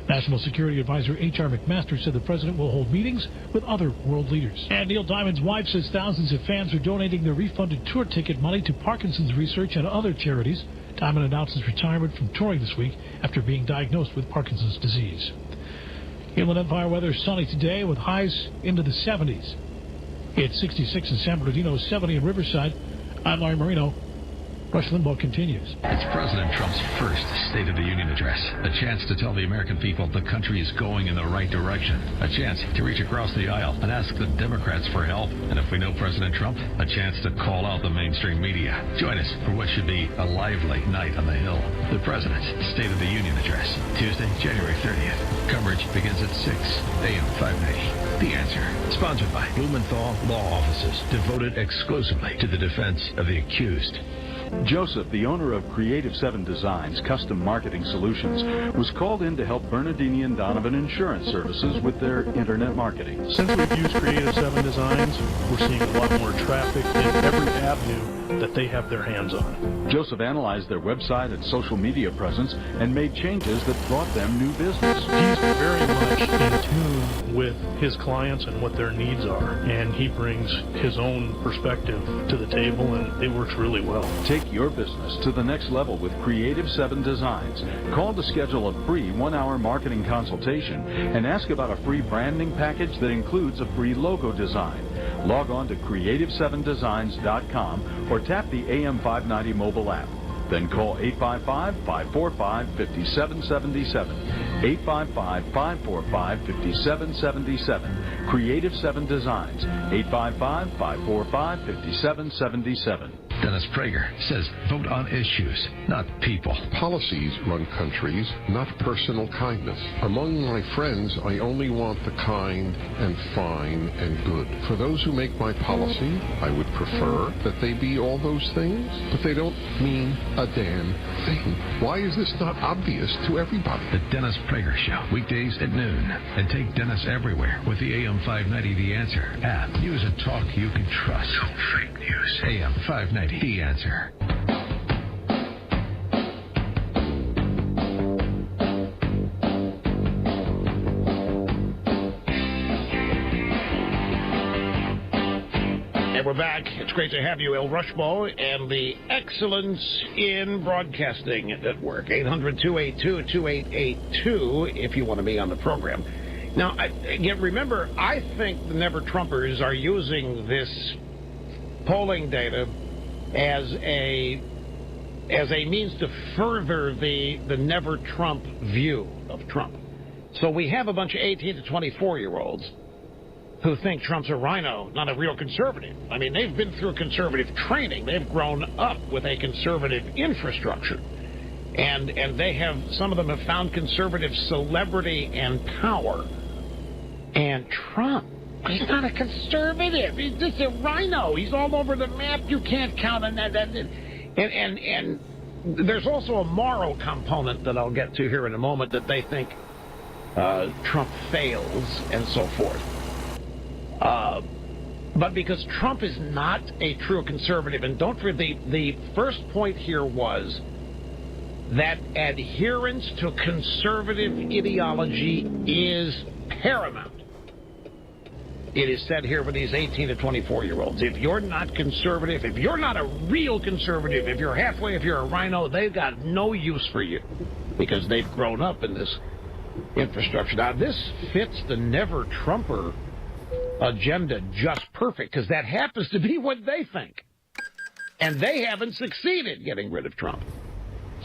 National Security Advisor H.R. McMaster said the president will hold meetings with other world leaders. And Neil Diamond's wife says thousands of fans are donating their refunded tour ticket money to Parkinson's research and other charities. Diamond announced his retirement from touring this week after being diagnosed with Parkinson's disease. Inland Empire weather is sunny today with highs into the 70s. It's 66 in San Bernardino, 70 in Riverside. I'm Larry Marino. Rush Limbaugh continues. It's President Trump's first State of the Union address. A chance to tell the American people the country is going in the right direction. A chance to reach across the aisle and ask the Democrats for help. And if we know President Trump, a chance to call out the mainstream media. Join us for what should be a lively night on the Hill. The President's State of the Union address. Tuesday, January 30th. Coverage begins at 6 a.m. 590. The Answer. Sponsored by Blumenthal Law Offices. Devoted exclusively to the defense of the accused. Joseph, the owner of Creative 7 Designs Custom Marketing Solutions, was called in to help Bernardini and Donovan Insurance Services with their internet marketing. Since we've used Creative 7 Designs, we're seeing a lot more traffic in every avenue that they have their hands on. Joseph analyzed their website and social media presence and made changes that brought them new business. He's very much in tune with his clients and what their needs are, and he brings his own perspective to the table, and it works really well. Take your business to the next level with Creative 7 Designs. Call to schedule a free 1-hour marketing consultation and ask about a free branding package that includes a free logo design. Log on to creative7designs.com or tap the AM590 mobile app. Then call 855-545-5777. 855-545-5777. Creative 7 Designs. 855-545-5777. Dennis Prager says vote on issues, not people. Policies run countries, not personal kindness. Among my friends, I only want the kind and fine and good. For those who make my policy, I would prefer that they be all those things, but they don't mean a damn thing. Why is this not obvious to everybody? The Dennis Prager Show, weekdays at noon. And take Dennis everywhere with the AM590 The Answer app. News and talk you can trust. No fake news. AM590 The Answer. And we're back. It's great to have you, El Rushbo, and the Excellence in Broadcasting Network. 800-282-2882 if you want to be on the program. Now, again, remember, I think the Never Trumpers are using this polling data as a means to further the Never Trump view of Trump. So we have a bunch of 18 to 24-year-olds who think Trump's a rhino, not a real conservative. I mean, they've been through conservative training. They've grown up with a conservative infrastructure. And they have, some of them have found conservative celebrity and power. And Trump, he's not a conservative. He's just a rhino. He's all over the map. You can't count on that. And there's also a moral component that I'll get to here in a moment, that they think Trump fails and so forth. But because Trump is not a true conservative, and don't forget, the first point here was that adherence to conservative ideology is paramount. It is said here for these 18 to 24-year-olds. If you're not conservative, if you're not a real conservative, if you're halfway, if you're a rhino, they've got no use for you because they've grown up in this infrastructure. Now, this fits the Never Trumper agenda just perfect, because that happens to be what they think. And they haven't succeeded getting rid of Trump.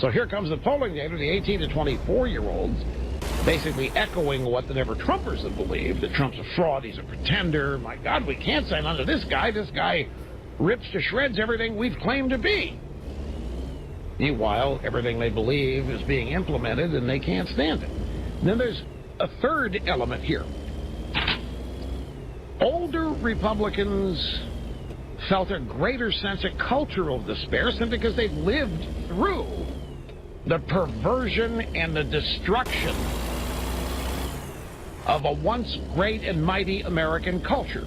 So here comes the polling data, the 18 to 24-year-olds, basically echoing what the Never Trumpers have believed, that Trump's a fraud, he's a pretender. My God, we can't sign on to this guy. This guy rips to shreds everything we've claimed to be. Meanwhile, everything they believe is being implemented, and they can't stand it. And then there's a third element here. Older Republicans felt a greater sense of cultural despair simply because they've lived through the perversion and the destruction of a once great and mighty American culture.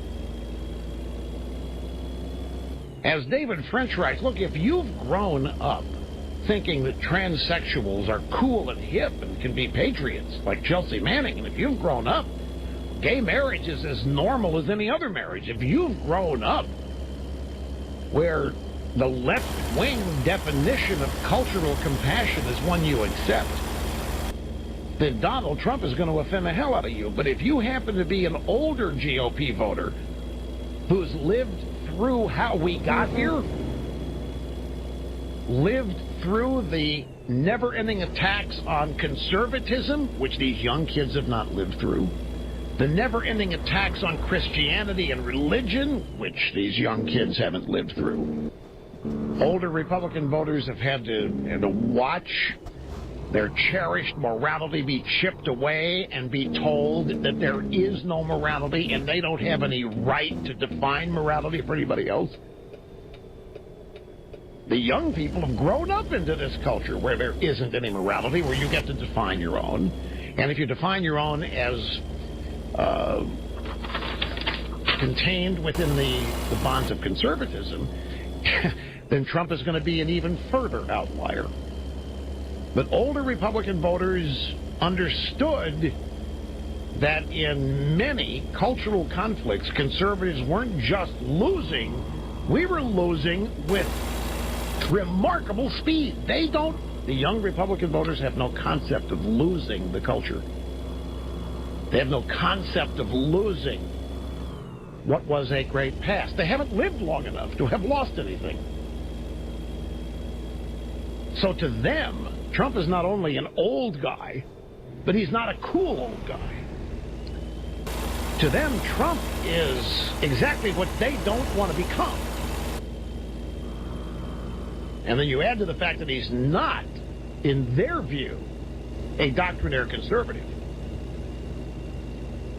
As David French writes, look, if you've grown up thinking that transsexuals are cool and hip and can be patriots like Chelsea Manning, and if you've grown up gay marriage is as normal as any other marriage, if you've grown up where the left-wing definition of cultural compassion is one you accept, then Donald Trump is going to offend the hell out of you. But if you happen to be an older GOP voter who's lived through how we got here, lived through the never-ending attacks on conservatism, which these young kids have not lived through, the never-ending attacks on Christianity and religion, which these young kids haven't lived through. Older Republican voters have had to watch their cherished morality be chipped away and be told that there is no morality and they don't have any right to define morality for anybody else. The young people have grown up into this culture where there isn't any morality, where you get to define your own. And if you define your own as contained within the bonds of conservatism, then Trump is going to be an even further outlier. But older Republican voters understood that in many cultural conflicts, conservatives weren't just losing, we were losing with remarkable speed. The young Republican voters have no concept of losing the culture. They have no concept of losing what was a great past. They haven't lived long enough to have lost anything. So to them, Trump is not only an old guy, but he's not a cool old guy. To them, Trump is exactly what they don't want to become. And then you add to the fact that he's not, in their view, a doctrinaire conservative.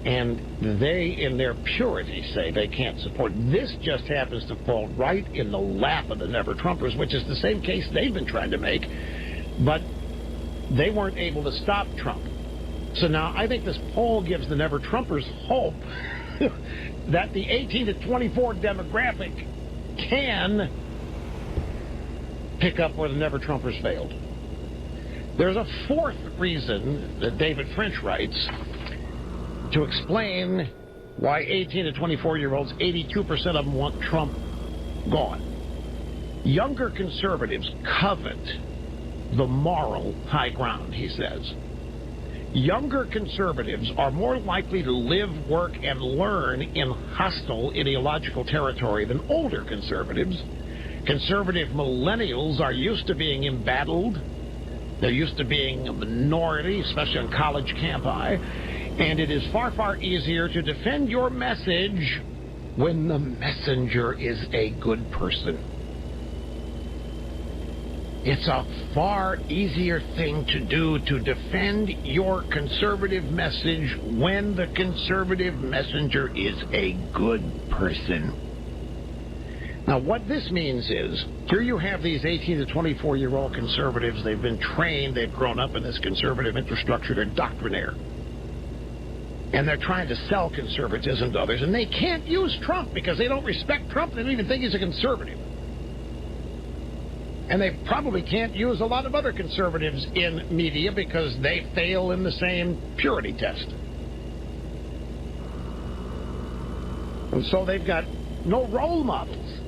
And they, in their purity, say they can't support. This just happens to fall right in the lap of the Never-Trumpers, which is the same case they've been trying to make. But they weren't able to stop Trump. So now I think this poll gives the Never-Trumpers hope that the 18 to 24 demographic can pick up where the Never-Trumpers failed. There's a fourth reason that David French writes to explain why 18 to 24-year-olds, 82% of them want Trump gone. Younger conservatives covet the moral high ground, he says. Younger conservatives are more likely to live, work, and learn in hostile ideological territory than older conservatives. Conservative millennials are used to being embattled. They're used to being a minority, especially on college campi. And it is far, far easier to defend your message when the messenger is a good person. It's a far easier thing to do to defend your conservative message when the conservative messenger is a good person. Now, what this means is, here you have these 18 to 24-year-old conservatives. They've been trained. They've grown up in this conservative infrastructure. They're doctrinaire. And they're trying to sell conservatism to others. And they can't use Trump because they don't respect Trump. They don't even think he's a conservative. And they probably can't use a lot of other conservatives in media because they fail in the same purity test. And so they've got no role models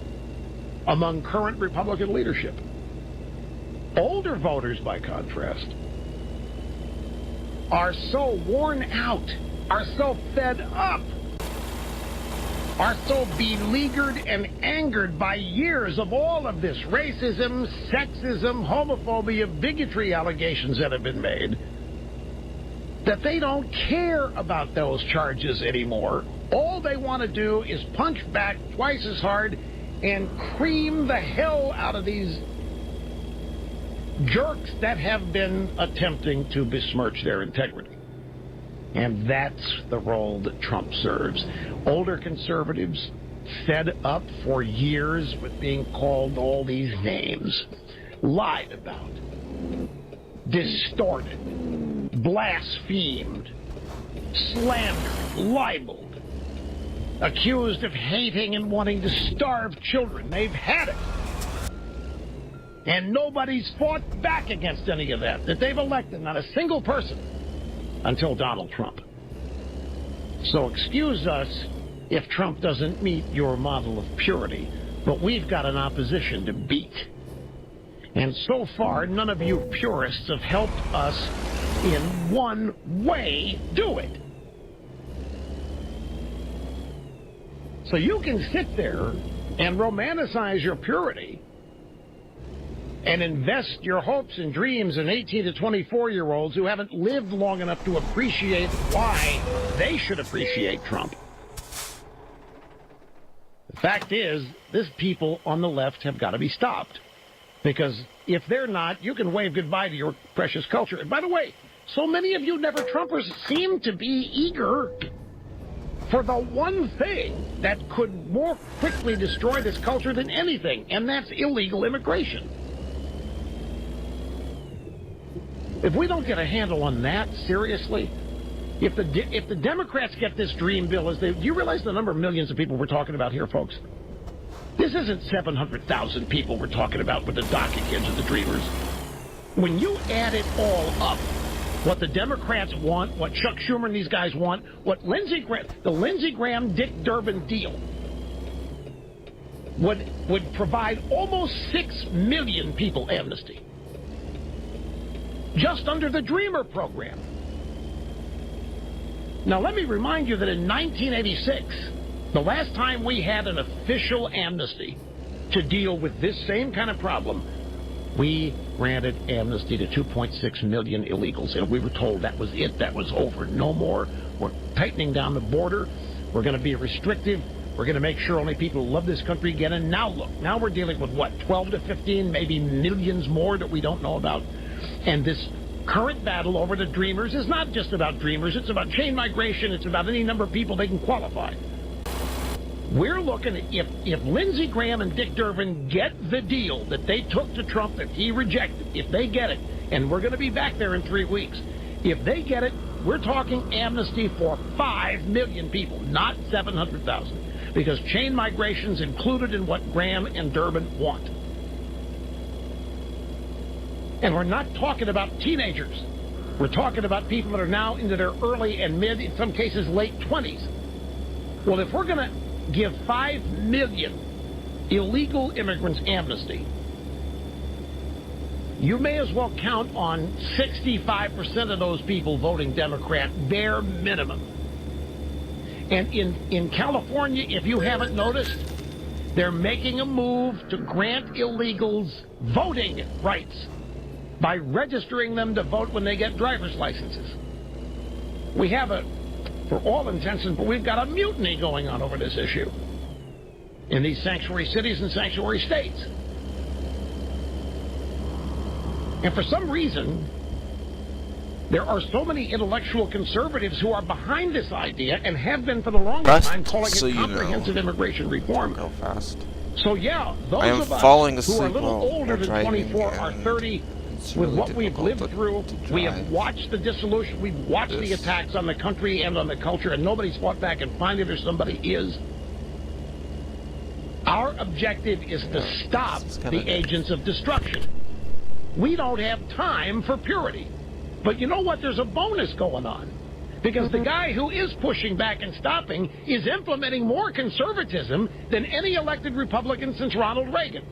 among current Republican leadership. Older voters, by contrast, are so worn out, are so fed up, are so beleaguered and angered by years of all of this racism, sexism, homophobia, bigotry allegations that have been made, that they don't care about those charges anymore. All they want to do is punch back twice as hard and cream the hell out of these jerks that have been attempting to besmirch their integrity. And that's the role that Trump serves. Older conservatives, fed up for years with being called all these names, lied about, distorted, blasphemed, slandered, libeled, accused of hating and wanting to starve children. They've had it. And nobody's fought back against any of that they've elected, not a single person, until Donald Trump. So excuse us if Trump doesn't meet your model of purity, but we've got an opposition to beat. And so far, none of you purists have helped us in one way do it. So you can sit there and romanticize your purity, and invest your hopes and dreams in 18 to 24-year-olds who haven't lived long enough to appreciate why they should appreciate Trump. The fact is, these people on the left have got to be stopped. Because if they're not, you can wave goodbye to your precious culture. And by the way, so many of you never-Trumpers seem to be eager for the one thing that could more quickly destroy this culture than anything, and that's illegal immigration. If we don't get a handle on that, seriously, if the Democrats get this dream bill, do you realize the number of millions of people we're talking about here, folks? This isn't 700,000 people we're talking about with the DACA kids and the Dreamers. When you add it all up, what the Democrats want, what Chuck Schumer and these guys want, what the Lindsey Graham, Dick Durbin deal would provide almost 6 million people amnesty. Just under the Dreamer program. Now, let me remind you that in 1986, the last time we had an official amnesty to deal with this same kind of problem, we granted amnesty to 2.6 million illegals. And we were told that was it, that was over, no more. We're tightening down the border. We're going to be restrictive. We're going to make sure only people who love this country get in. Now look, now we're dealing with what, 12 to 15, maybe millions more that we don't know about. And this current battle over the Dreamers is not just about Dreamers. It's about chain migration. It's about any number of people they can qualify. We're looking at if Lindsey Graham and Dick Durbin get the deal that they took to Trump that he rejected, if they get it, and we're going to be back there in 3 weeks, if they get it, we're talking amnesty for 5 million people, not 700,000, because chain migration's included in what Graham and Durbin want. And we're not talking about teenagers. We're talking about people that are now into their early and mid, in some cases late 20s. Well, if we're going to give 5 million illegal immigrants amnesty, you may as well count on 65% of those people voting Democrat, bare minimum. And in California, if you haven't noticed, they're making a move to grant illegals voting rights by registering them to vote when they get driver's licenses. We have for all intents and we've got a mutiny going on over this issue in these sanctuary cities and sanctuary states. And for some reason, there are so many intellectual conservatives who are behind this idea and have been for the longest time, calling it comprehensive immigration reform. Go fast. So yeah, those of us who are a little older than 24 or 30, with what we've lived through, we have watched the dissolution, we've watched the attacks on the country and on the culture, and nobody's fought back, and finally there's somebody is. Our objective is to stop the agents of destruction. We don't have time for purity. But you know what? There's a bonus going on. Because the guy who is pushing back and stopping is implementing more conservatism than any elected Republican since Ronald Reagan.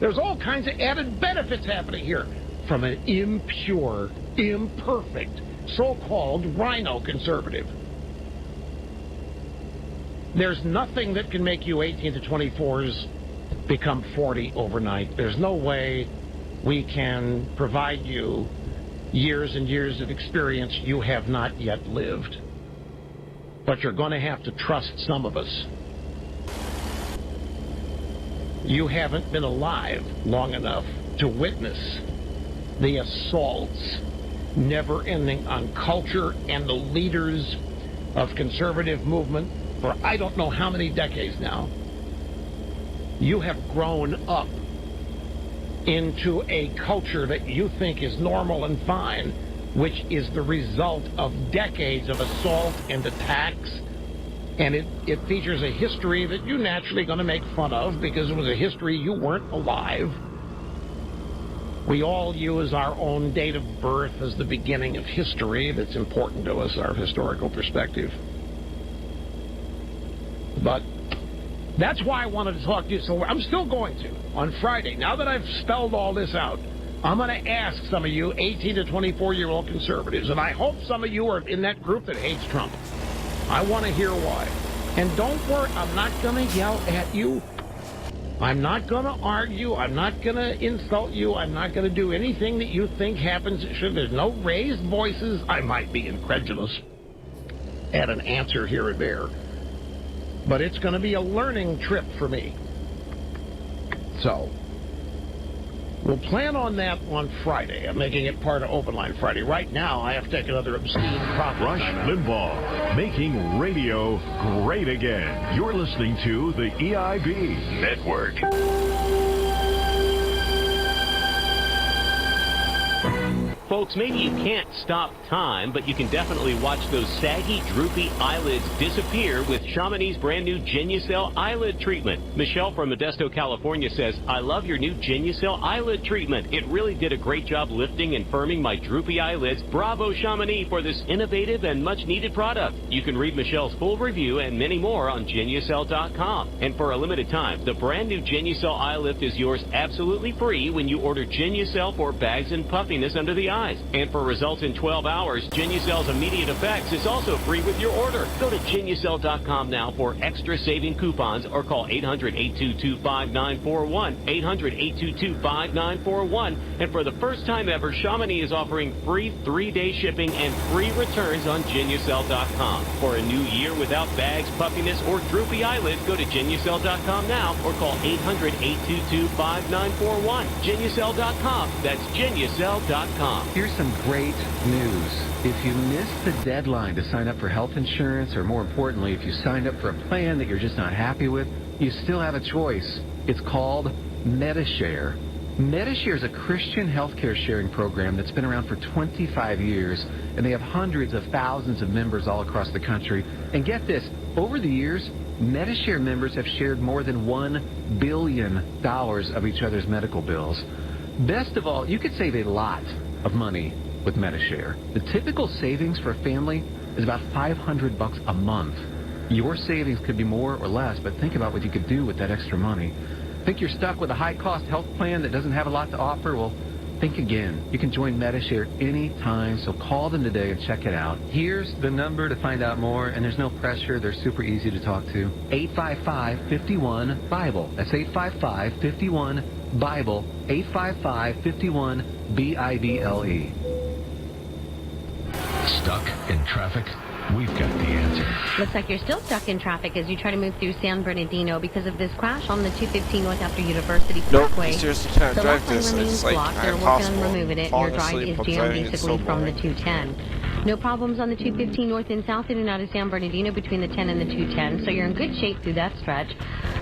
There's all kinds of added benefits happening here from an impure, imperfect, so-called rhino conservative. There's nothing that can make you 18 to 24s become 40 overnight. There's no way we can provide you years and years of experience you have not yet lived. But you're going to have to trust some of us. You haven't been alive long enough to witness the assaults never ending on culture and the leaders of conservative movement for I don't know how many decades now. You have grown up into a culture that you think is normal and fine, which is the result of decades of assault and attacks. And it features a history that you're naturally going to make fun of because it was a history you weren't alive. We all use our own date of birth as the beginning of history that's important to us, our historical perspective. But that's why I wanted to talk to you. So I'm still going to, on Friday, now that I've spelled all this out, I'm going to ask some of you 18 to 24-year-old conservatives, and I hope some of you are in that group that hates Trump. I want to hear why. And don't worry, I'm not going to yell at you. I'm not going to argue. I'm not going to insult you. I'm not going to do anything that you think happens. There's no raised voices. I might be incredulous at an answer here or there. But it's going to be a learning trip for me. So, we'll plan on that on Friday. I'm making it part of Open Line Friday. Right now, I have to take another obscene profit. Rush Limbaugh, making radio great again. You're listening to the EIB Network. Folks, maybe you can't stop time, but you can definitely watch those saggy, droopy eyelids disappear with Chamonix's brand new Genucel eyelid treatment. Michelle from Modesto, California says, I love your new Genucel eyelid treatment. It really did a great job lifting and firming my droopy eyelids. Bravo, Chamonix, for this innovative and much-needed product. You can read Michelle's full review and many more on Genucel.com. And for a limited time, the brand new Genucel eye lift is yours absolutely free when you order Genucel for bags and puffiness under the eyes. And for results in 12 hours, Genucel's immediate effects is also free with your order. Go to Genucel.com now for extra saving coupons or call 800-822-5941, 800-822-5941. And for the first time ever, Chamonix is offering free 3-day shipping and free returns on Genucel.com. For a new year without bags, puffiness, or droopy eyelids, go to Genucel.com now or call 800-822-5941. Genucel.com. That's Genucel.com. Here's some great news. If you missed the deadline to sign up for health insurance, or more importantly, if you signed up for a plan that you're just not happy with, you still have a choice. It's called MediShare. MediShare is a Christian healthcare sharing program that's been around for 25 years, and they have hundreds of thousands of members all across the country. And get this, over the years, MediShare members have shared more than $1 billion of each other's medical bills. Best of all, you could save a lot of money with MediShare. The typical savings for a family is about $500 a month. Your savings could be more or less, but think about what you could do with that extra money. Think you're stuck with a high-cost health plan that doesn't have a lot to offer? Well, think again. You can join MediShare anytime, so call them today and check it out. Here's the number to find out more, and there's no pressure. They're super easy to talk to. 855-51-BIBLE. That's 855-51-BIBLE. 855-51-BIBLE. Stuck in traffic? We've got the answer. Looks like you're still stuck in traffic as you try to move through San Bernardino because of this crash on the 215 North after University Parkway. Nope, seriously can't the drive left this. lane remains It's like blocked. They're working on impossible. removing it. Your Falling drive asleep is while jammed driving, it's basically so from the boring. 210. No problems on the 215 North and South in and out of San Bernardino between the 10 and the 210, so you're in good shape through that stretch.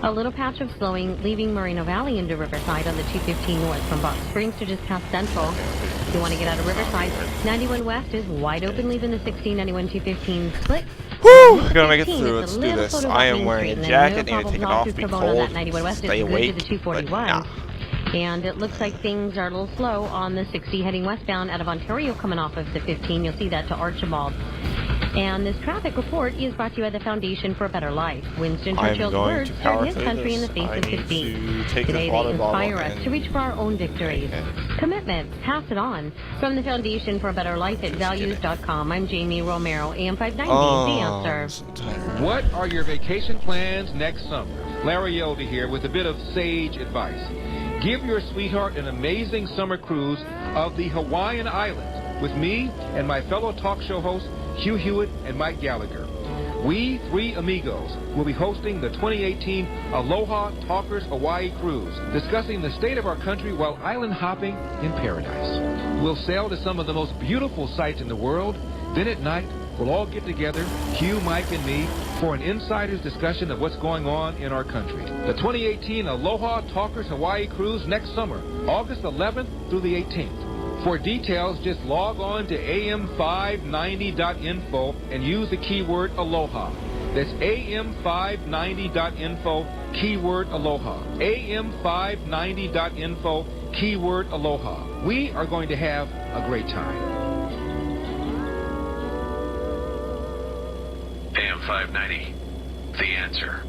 A little patch of slowing leaving Moreno Valley into Riverside on the 215 North from Box Springs to just past Central. If you want to get out of Riverside, 91 West is wide open leaving the 16, 91, 215 split. Woo! We're gonna make it through. Let's do this. I am wearing a jacket. Need to take it off. Be cold. Stay awake. But nah. And it looks like things are a little slow on the 60 heading westbound out of Ontario coming off of the 15. You'll see that to Archibald. And this traffic report is brought to you by the Foundation for a Better Life. Winston Churchill's words steered his country in the face of defeat. Today they inspire us to reach for our own victories. Commitment, pass it on. From the Foundation for a Better Life at values.com, I'm Jamie Romero, AM 590, The Answer. What are your vacation plans next summer? Larry Yoder here with a bit of sage advice. Give your sweetheart an amazing summer cruise of the Hawaiian Islands with me and my fellow talk show hosts, Hugh Hewitt and Mike Gallagher. We, three amigos, will be hosting the 2018 Aloha Talkers Hawaii Cruise, discussing the state of our country while island hopping in paradise. We'll sail to some of the most beautiful sights in the world. Then at night, we'll all get together, Hugh, Mike, and me, for an insider's discussion of what's going on in our country. The 2018 Aloha Talkers Hawaii Cruise next summer, August 11th through the 18th. For details, just log on to am590.info and use the keyword Aloha. That's am590.info, keyword Aloha. am590.info, keyword Aloha. We are going to have a great time. AM 590, The Answer.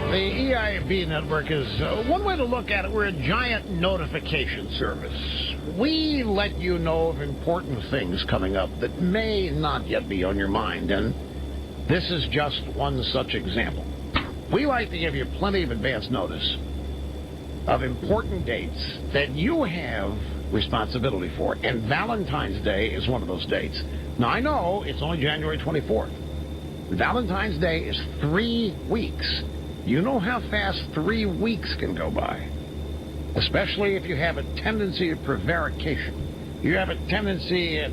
The EIB network is one way to look at it. We're a giant notification service. we let you know of important things coming up that may not yet be on your mind, and this is just one such example. We like to give you plenty of advance notice of important dates that you have responsibility for, and Valentine's Day is one of those dates. Now, I know it's only January 24th. Valentine's Day is 3 weeks. You know how fast 3 weeks can go by, especially if you have a tendency of prevarication. You have a tendency at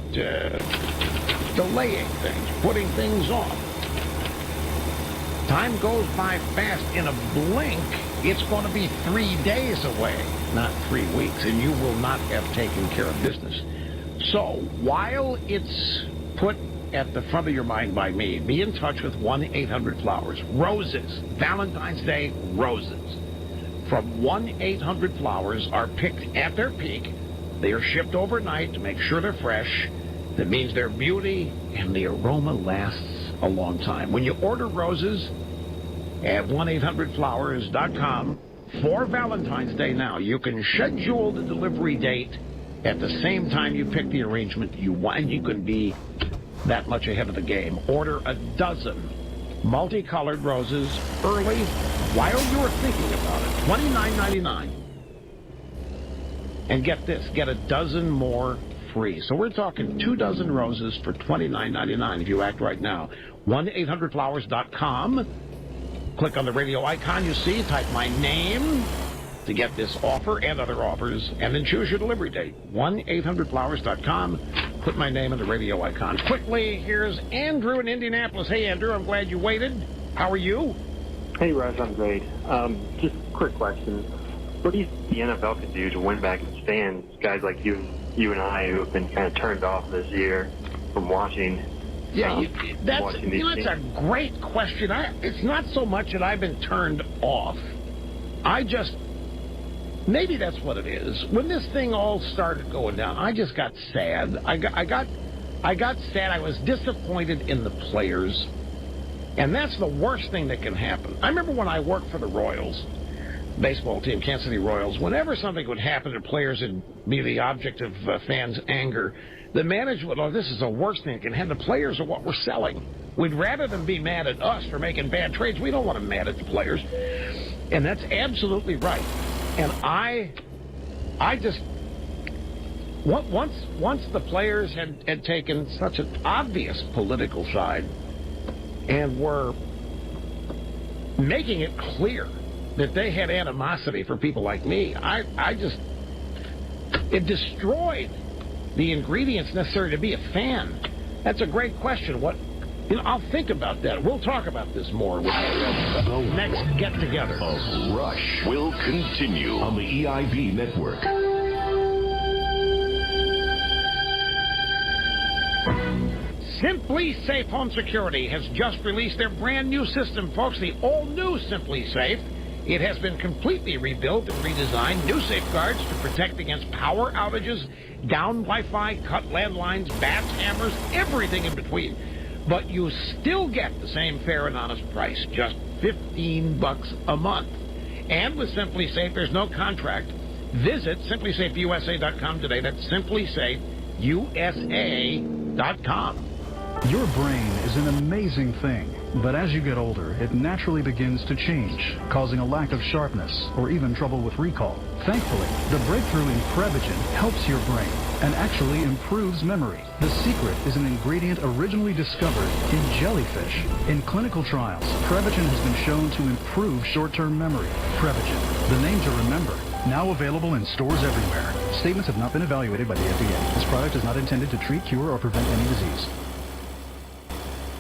delaying things, putting things off. Time goes by fast. In a blink, it's going to be 3 days away, not 3 weeks, and you will not have taken care of business. So, while it's put at the front of your mind by me, be in touch with 1-800-Flowers. Roses. Valentine's Day roses. From 1-800-Flowers are picked at their peak. They are shipped overnight to make sure they're fresh. That means their beauty and the aroma lasts a long time. When you order roses at 1-800-Flowers.com for Valentine's Day now, you can schedule the delivery date at the same time you pick the arrangement you want, and you can be that much ahead of the game. Order a dozen multicolored roses early while you're thinking about it. $29.99. And get this, get a dozen more free. So we're talking 2 dozen roses for $29.99 if you act right now. 1-800-Flowers.com. Click on the radio icon you see, type my name to get this offer and other offers, and then choose your delivery date. 1-800-Flowers.com. Put my name in the radio icon. Quickly, here's Andrew in Indianapolis. Hey, Andrew, I'm glad you waited. How are you? Hey, Rush, I'm great. Just a quick question. What do you think the NFL could do to win back its fans, guys like you and I who have been kind of turned off this year from watching? Yeah, that's a great question. It's not so much that I've been turned off. Maybe that's what it is. When this thing all started going down, I just got sad. I got sad. I was disappointed in the players. And that's the worst thing that can happen. I remember when I worked for the Royals, baseball team, Kansas City Royals, whenever something would happen to players and be the object of fans' anger, the management, this is the worst thing that can happen. The players are what we're selling. We'd rather them be mad at us for making bad trades. We don't want them mad at the players. And that's absolutely right. And I just, once the players had taken such an obvious political side and were making it clear that they had animosity for people like me, it destroyed the ingredients necessary to be a fan. That's a great question. I'll think about that. We'll talk about this more with the next get-together. Of Rush will continue on the EIB network. Simply Safe Home Security has just released their brand new system, folks, the all-new Simply Safe. It has been completely rebuilt and redesigned. New safeguards to protect against power outages, down Wi-Fi, cut landlines, bats, hammers, everything in between. But you still get the same fair and honest price, just $15 a month. And with Simply Safe, there's no contract. Visit simplysafeusa.com today. That's simplysafeusa.com. Your brain is an amazing thing, but as you get older, it naturally begins to change, causing a lack of sharpness or even trouble with recall. Thankfully, the breakthrough in Prevagen helps your brain and actually improves memory. The secret is an ingredient originally discovered in jellyfish. In clinical trials, Prevagen has been shown to improve short-term memory. Prevagen, the name to remember. Now available in stores everywhere. Statements have not been evaluated by the FDA. This product is not intended to treat, cure, or prevent any disease.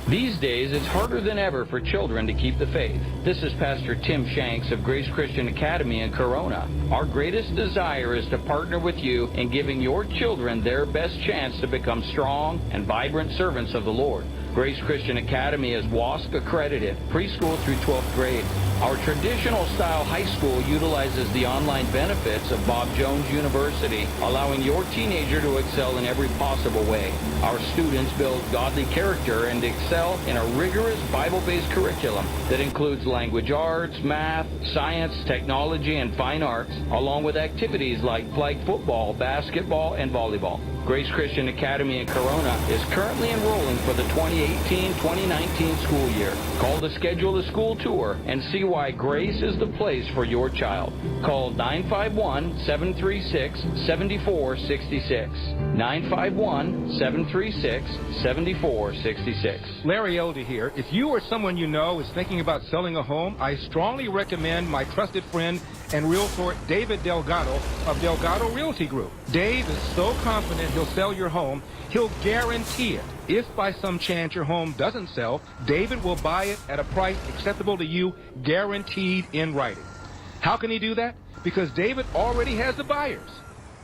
These days, it's harder than ever for children to keep the faith. This is Pastor Tim Shanks of Grace Christian Academy in Corona. Our greatest desire is to partner with you in giving your children their best chance to become strong and vibrant servants of the Lord. Grace Christian Academy is WASC accredited, preschool through 12th grade. Our traditional style high school utilizes the online benefits of Bob Jones University, allowing your teenager to excel in every possible way. Our students build godly character and excel in a rigorous Bible-based curriculum that includes language arts, math, science, technology, and fine arts, along with activities like flag football, basketball, and volleyball. Grace Christian Academy in Corona is currently enrolling for the 2018-2019 school year. Call to schedule a school tour and see why Grace is the place for your child. Call 951-736-7466. 951-736-7466. Larry Elder here. If you or someone you know is thinking about selling a home, I strongly recommend my trusted friend and realtor David Delgado of Delgado Realty Group. Dave is so confident he'll sell your home, he'll guarantee it. If by some chance your home doesn't sell, David will buy it at a price acceptable to you, guaranteed in writing. How can he do that? Because David already has the buyers.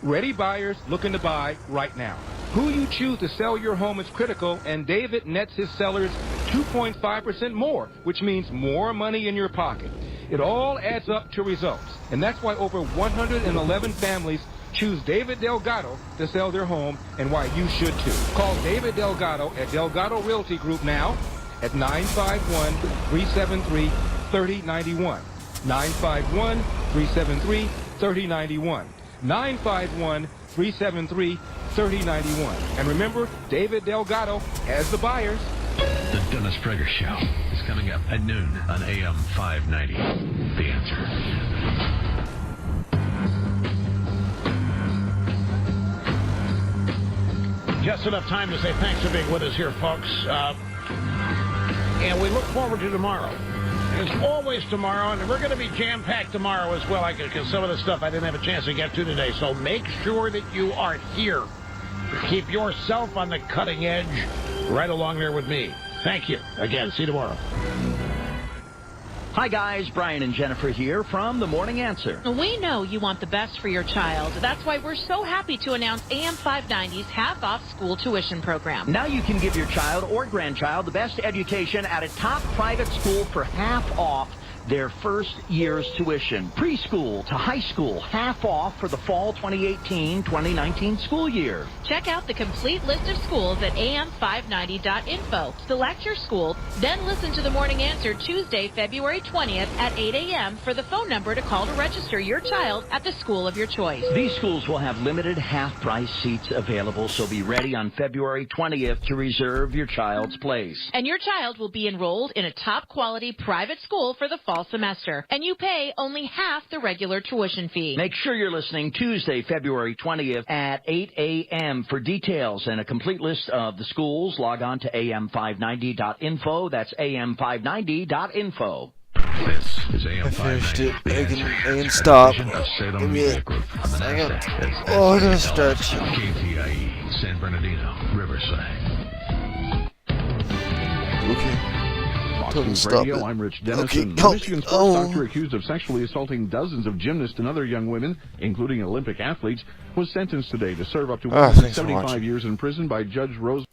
Ready buyers looking to buy right now. Who you choose to sell your home is critical, and David nets his sellers 2.5% more, which means more money in your pocket. It all adds up to results, and that's why over 111 families choose David Delgado to sell their home, and why you should too. Call David Delgado at Delgado Realty Group now at 951-373-3091. 951-373-3091. 951-373-3091. And remember, David Delgado has the buyers. The Dennis Prager Show is coming up at noon on AM 590. The Answer. Just enough time to say thanks for being with us here, folks. And we look forward to tomorrow. There's always tomorrow, and we're going to be jam-packed tomorrow as well, because some of the stuff I didn't have a chance to get to today. So make sure that you are here. Keep yourself on the cutting edge right along there with me. Thank you. Again, see you tomorrow. Hi, guys. Brian and Jennifer here from The Morning Answer. We know you want the best for your child. That's why we're so happy to announce AM 590's half-off school tuition program. Now you can give your child or grandchild the best education at a top private school for half off their first year's tuition. Preschool to high school, half off for the fall 2018-2019 school year. Check out the complete list of schools at am590.info. Select your school, then listen to The Morning Answer Tuesday, February 20th at 8 a.m. for the phone number to call to register your child at the school of your choice. These schools will have limited half-price seats available, so be ready on February 20th to reserve your child's place. And your child will be enrolled in a top-quality private school for the fall semester, and you pay only half the regular tuition fee. Make sure you're listening Tuesday, February 20th at 8 a.m. for details and a complete list of the schools. Log on to am590.info. That's am590.info. This is AM 590. I can stop. Give me a second. Oh, I'm gonna stretch. KTIE, San Bernardino, Riverside. Okay. News Radio, I'm Rich Dennison. The Michigan sports doctor accused of sexually assaulting dozens of gymnasts and other young women, including Olympic athletes, was sentenced today to serve up to 175 years in prison by Judge Rose.